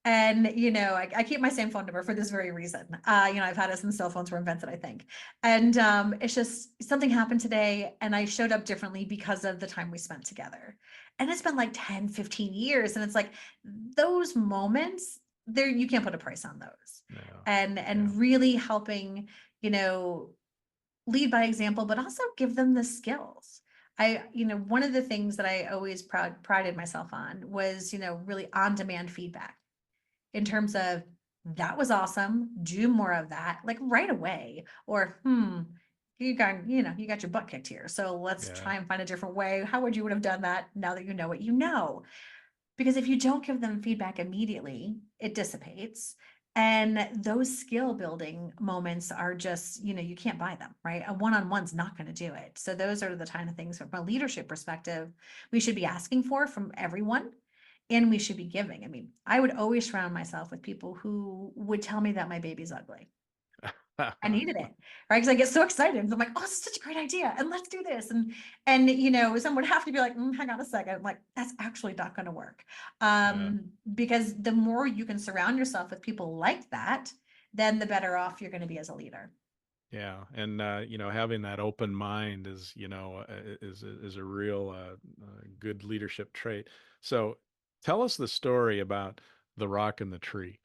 And, I keep my same phone number for this very reason. I've had it since cell phones were invented, I think. And it's just something happened today and I showed up differently because of the time we spent together. And it's been like 10, 15 years. And it's like those moments there, you can't put a price on those. No. Yeah. And really helping, you know, lead by example, but also give them the skills. One of the things that I always prided myself on was, really on demand feedback in terms of that was awesome, do more of that, like right away. Or, you got your butt kicked here. So let's Yeah. try and find a different way. How would you would have done that now that you know what you know? Because if you don't give them feedback immediately, it dissipates. And those skill building moments are just, you can't buy them, right? A one-on-one's not going to do it. So those are the kind of things from a leadership perspective we should be asking for from everyone and we should be giving. I mean, I would always surround myself with people who would tell me that my baby's ugly. I needed it, right? Because I get so excited. I'm like, oh, this is such a great idea, and let's do this. And someone would have to be like, hang on a second. I'm like, that's actually not going to work. Yeah. Because the more you can surround yourself with people like that, then the better off you're going to be as a leader. Yeah, and having that open mind is, is a real good leadership trait. So, tell us the story about the rock and the tree.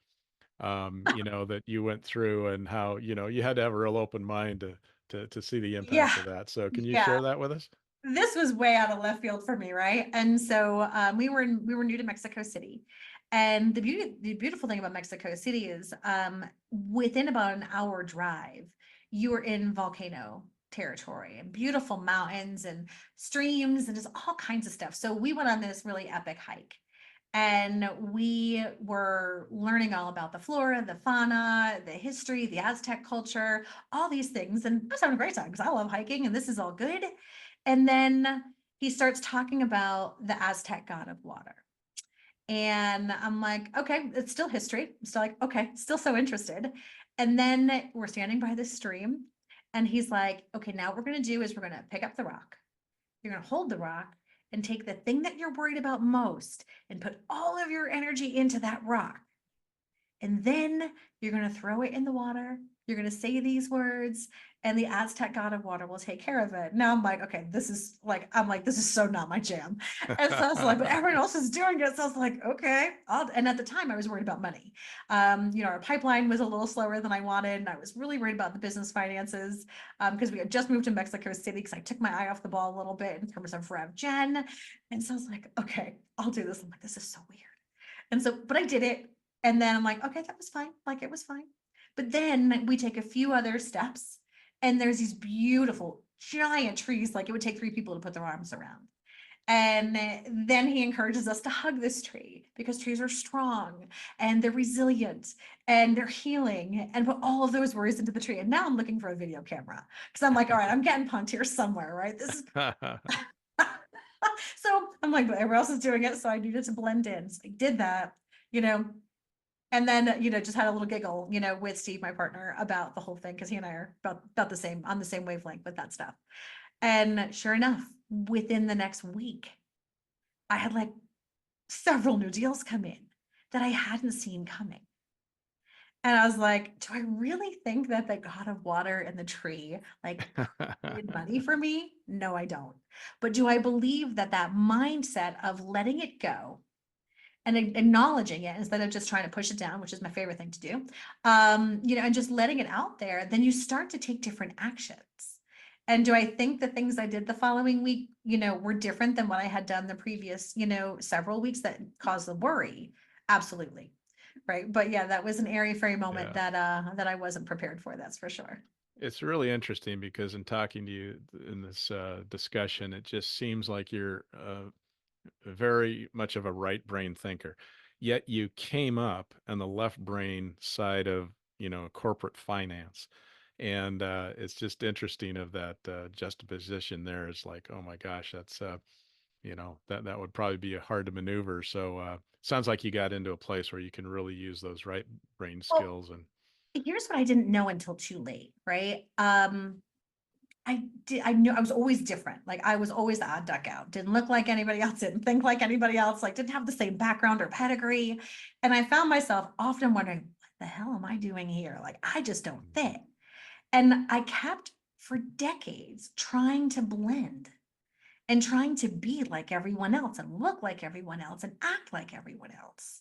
That you went through and how, you had to have a real open mind to see the Yeah, impact of that. So, can you yeah. share that with us? This was way out of left field for me, right? And so we were new to Mexico City, and the beautiful thing about Mexico City is within about an hour drive, you are in volcano territory and beautiful mountains and streams and just all kinds of stuff. So we went on this really epic hike. And we were learning all about the flora, the fauna, the history, the Aztec culture, all these things. And I was having a great time because I love hiking and this is all good. And then he starts talking about the Aztec god of water. And I'm like, okay, it's still history. I'm still like, okay, still so interested. And then we're standing by this stream. And he's like, okay, now what we're going to do is we're going to pick up the rock. You're going to hold the rock and take the thing that you're worried about most and put all of your energy into that rock. And then you're going to throw it in the water. You're going to say these words, and the Aztec god of water will take care of it. Now I'm like, okay, this is so not my jam. And so I was like, but everyone else is doing it. So I was like, okay. And at the time, I was worried about money. Our pipeline was a little slower than I wanted. And I was really worried about the business finances because we had just moved to Mexico City because I took my eye off the ball a little bit in terms of Rev Gen. And so I was like, okay, I'll do this. I'm like, this is so weird. And so, but I did it. And then I'm like, okay, that was fine. Like it was fine. But then we take a few other steps and there's these beautiful giant trees. Like it would take 3 people to put their arms around. And then he encourages us to hug this tree because trees are strong and they're resilient and they're healing and put all of those words into the tree. And now I'm looking for a video camera because I'm like, all right, I'm getting punked here somewhere, right? This is so I'm like, but everyone else is doing it. So I needed to blend in. So I did that, you know, and then, just had a little giggle, with Steve, my partner, about the whole thing because he and I are about the same on the same wavelength with that stuff. And sure enough, within the next week, I had like several new deals come in that I hadn't seen coming. And I was like, do I really think that the God of water and the tree like created money for me? No, I don't. But do I believe that that mindset of letting it go and acknowledging it instead of just trying to push it down, which is my favorite thing to do, and just letting it out there, then you start to take different actions. And do I think the things I did the following week, were different than what I had done the previous, several weeks that caused the worry? Absolutely. Right. But yeah, that was an airy fairy moment Yeah. that I wasn't prepared for, that's for sure. It's really interesting because in talking to you in this discussion, it just seems like you're very much of a right brain thinker. Yet you came up on the left brain side of, corporate finance. And it's just interesting of that juxtaposition there. Is like, oh my gosh, that's that would probably be hard to maneuver. So sounds like you got into a place where you can really use those right brain Well, skills. And here's what I didn't know until too late, right? I knew I was always different. Like I was always the odd duck out. Didn't look like anybody else, didn't think like anybody else, like didn't have the same background or pedigree. And I found myself often wondering, what the hell am I doing here? Like I just don't fit. And I kept for decades trying to blend and trying to be like everyone else and look like everyone else and act like everyone else.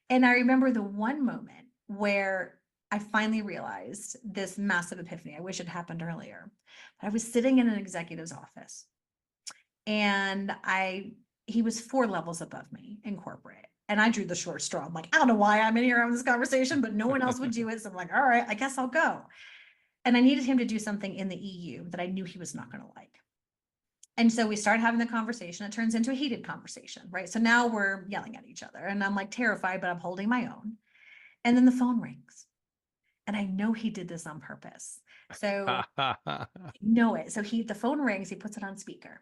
And I remember the one moment where I finally realized this massive epiphany. I wish it happened earlier. I was sitting in an executive's office and he was 4 levels above me in corporate. And I drew the short straw. I'm like, I don't know why I'm in here having this conversation, but no one else would do it. So I'm like, all right, I guess I'll go. And I needed him to do something in the EU that I knew he was not going to like. And so we started having the conversation. It turns into a heated conversation, right? So now we're yelling at each other and I'm like terrified, but I'm holding my own. And then the phone rings. And I know he did this on purpose. So I know it. So the phone rings, he puts it on speaker.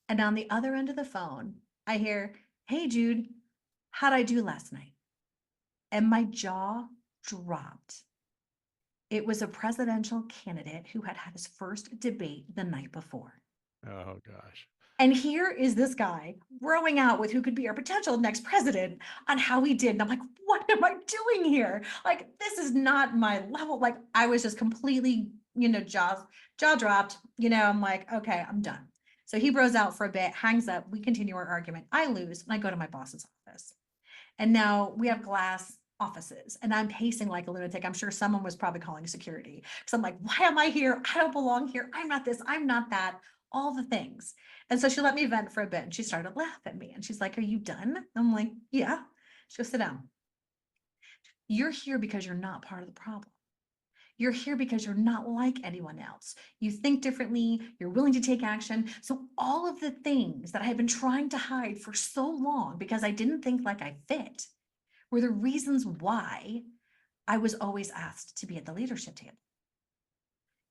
And on the other end of the phone, I hear, "Hey Jude, how'd I do last night?" And my jaw dropped. It was a presidential candidate who had had his first debate the night before. oh gosh. And here is this guy growing out with who could be our potential next president on how he did. And I'm like, what am I doing here? Like, this is not my level. Like, I was just completely, jaw dropped. I'm like, okay, I'm done. So he bros out for a bit, hangs up. We continue our argument. I lose, and I go to my boss's office. And now we have glass offices, and I'm pacing like a lunatic. I'm sure someone was probably calling security because I'm like, why am I here? I don't belong here. I'm not this. I'm not that. All the things. And so she let me vent for a bit and she started to laugh at me. And she's like, "Are you done?" I'm like, "Yeah." She goes, "Sit down. You're here because you're not part of the problem. You're here because you're not like anyone else. You think differently. You're willing to take action. So all of the things that I had been trying to hide for so long because I didn't think like I fit were the reasons why I was always asked to be at the leadership table."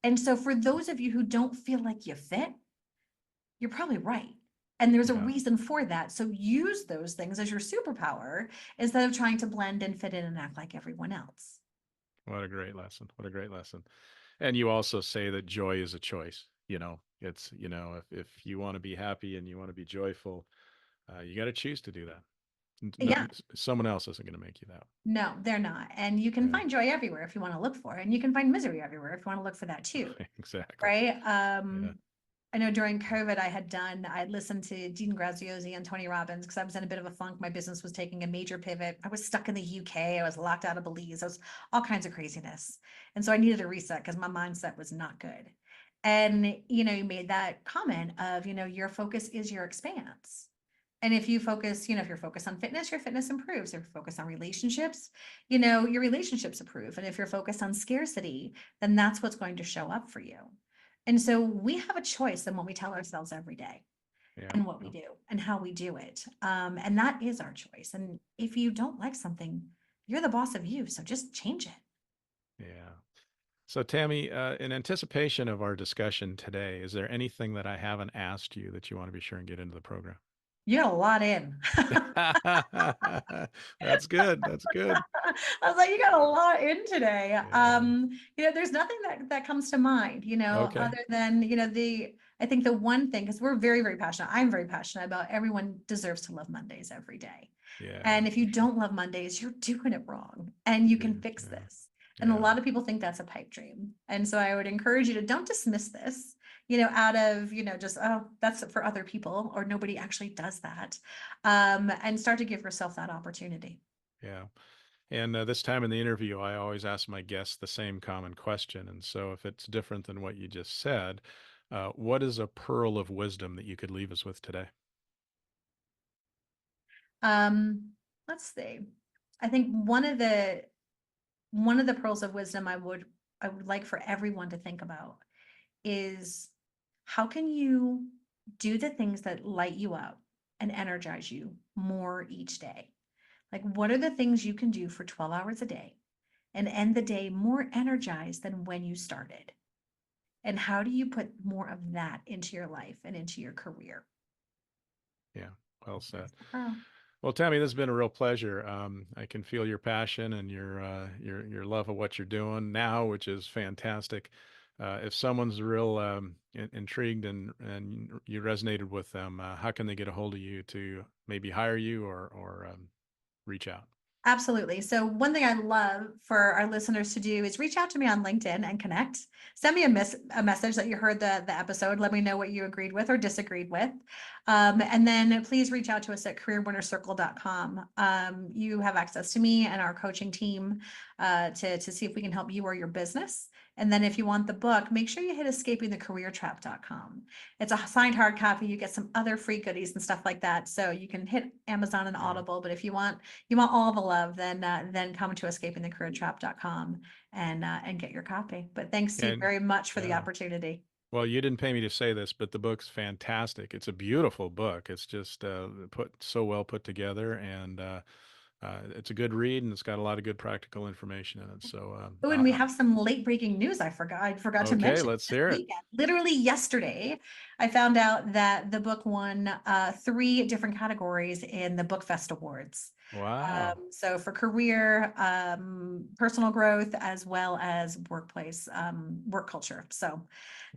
And so for those of you who don't feel like you fit, you're probably right. And there's a Yeah. reason for that. So use those things as your superpower instead of trying to blend and fit in and act like everyone else. What a great lesson. What a great lesson. And you also say that joy is a choice. It's, if you want to be happy and you want to be joyful, you got to choose to do that. No, Yeah, someone else isn't going to make you that. no, they're not. And you can Yeah, find joy everywhere if you want to look for it. And you can find misery everywhere if you want to look for that too. exactly. Right. Yeah. I know during COVID, I had listened to Dean Graziosi and Tony Robbins because I was in a bit of a funk. My business was taking a major pivot. I was stuck in the UK. I was locked out of Belize. I was all kinds of craziness. And so I needed a reset because my mindset was not good. And, you made that comment of, your focus is your expanse. And if you focus, if you're focused on fitness, your fitness improves. If you're focused on relationships, your relationships improve. And if you're focused on scarcity, then that's what's going to show up for you. And so we have a choice in what we tell ourselves every day Yeah. and what we do and how we do it. And that is our choice. And if you don't like something, you're the boss of you. So just change it. Yeah. So, Tammy, in anticipation of our discussion today, is there anything that I haven't asked you that you want to be sure and get into the program? You got a lot in. That's good. That's good. I was like, you got a lot in today. Yeah. There's nothing that comes to mind, Okay. other than, I think the one thing, because we're very, very passionate. I'm very passionate about everyone deserves to love Mondays every day. Yeah. And if you don't love Mondays, you're doing it wrong and you can Yeah. fix Yeah. this. And a Yeah. lot of people think that's a pipe dream. And so I would encourage you to don't dismiss this, out of, just, oh, that's for other people or nobody actually does that. And start to give yourself that opportunity. Yeah. And this time in the interview, I always ask my guests the same common question. And so if it's different than what you just said, what is a pearl of wisdom that you could leave us with today? Let's see. I think one of the pearls of wisdom I would like for everyone to think about is how can you do the things that light you up and energize you more each day? Like, what are the things you can do for 12 hours a day and end the day more energized than when you started? And how do you put more of that into your life and into your career? Yeah, well said. That's the pearl. Well, Tammy, this has been a real pleasure. I can feel your passion and your love of what you're doing now, which is fantastic. If someone's real intrigued and you resonated with them, how can they get a hold of you to maybe hire you or reach out? Absolutely. So one thing I love for our listeners to do is reach out to me on LinkedIn and connect. Send me a message that you heard the episode. Let me know what you agreed with or disagreed with. And then please reach out to us at careerwinnercircle.com. You have access to me and our coaching team to see if we can help you or your business. And then if you want the book, make sure you hit escapingthecareertrap.com. It's a signed hard copy. You get some other free goodies and stuff like that. So you can hit Amazon and Yeah. Audible, but if you want all the love, then come to escapingthecareertrap.com and get your copy. But thanks, Steve, And very much for the yeah. opportunity. Well, you didn't pay me to say this, but the book's fantastic. It's a beautiful book. It's just put so well put together, and it's a good read, and it's got a lot of good practical information in it. So, Oh, and we have some late breaking news. I forgot to okay, mention let's this hear it. weekend. Literally yesterday, I found out that the book won 3 different categories in the Book Fest Awards. Wow. So for career, personal growth, as well as workplace, work culture. So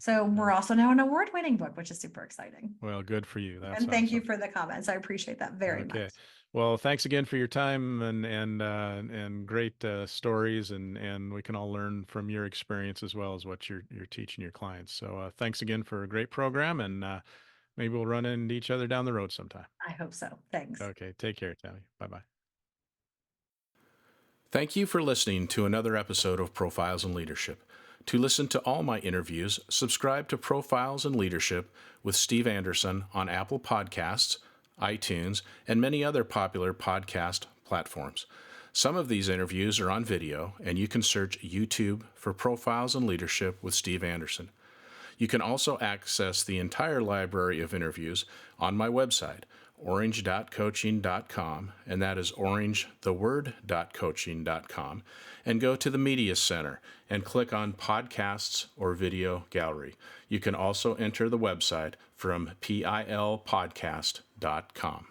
Yeah. we're also now an award-winning book, which is super exciting. Well, good for you. That's And thank you awesome. for the comments. I appreciate that very Okay. much. Well, thanks again for your time and great stories, and we can all learn from your experience as well as what you're teaching your clients. So, thanks again for a great program, and maybe we'll run into each other down the road sometime. I hope so. Thanks. Okay. Take care, Tammy. Bye bye. Thank you for listening to another episode of Profiles in Leadership. To listen to all my interviews, subscribe to Profiles in Leadership with Steve Anderson on Apple Podcasts, iTunes, and many other popular podcast platforms. Some of these interviews are on video, and you can search YouTube for Profiles in Leadership with Steve Anderson. You can also access the entire library of interviews on my website, orange.coaching.com, and that is orangetheword.coaching.com, and go to the Media Center and click on Podcasts or Video Gallery. You can also enter the website from pilpodcast.com.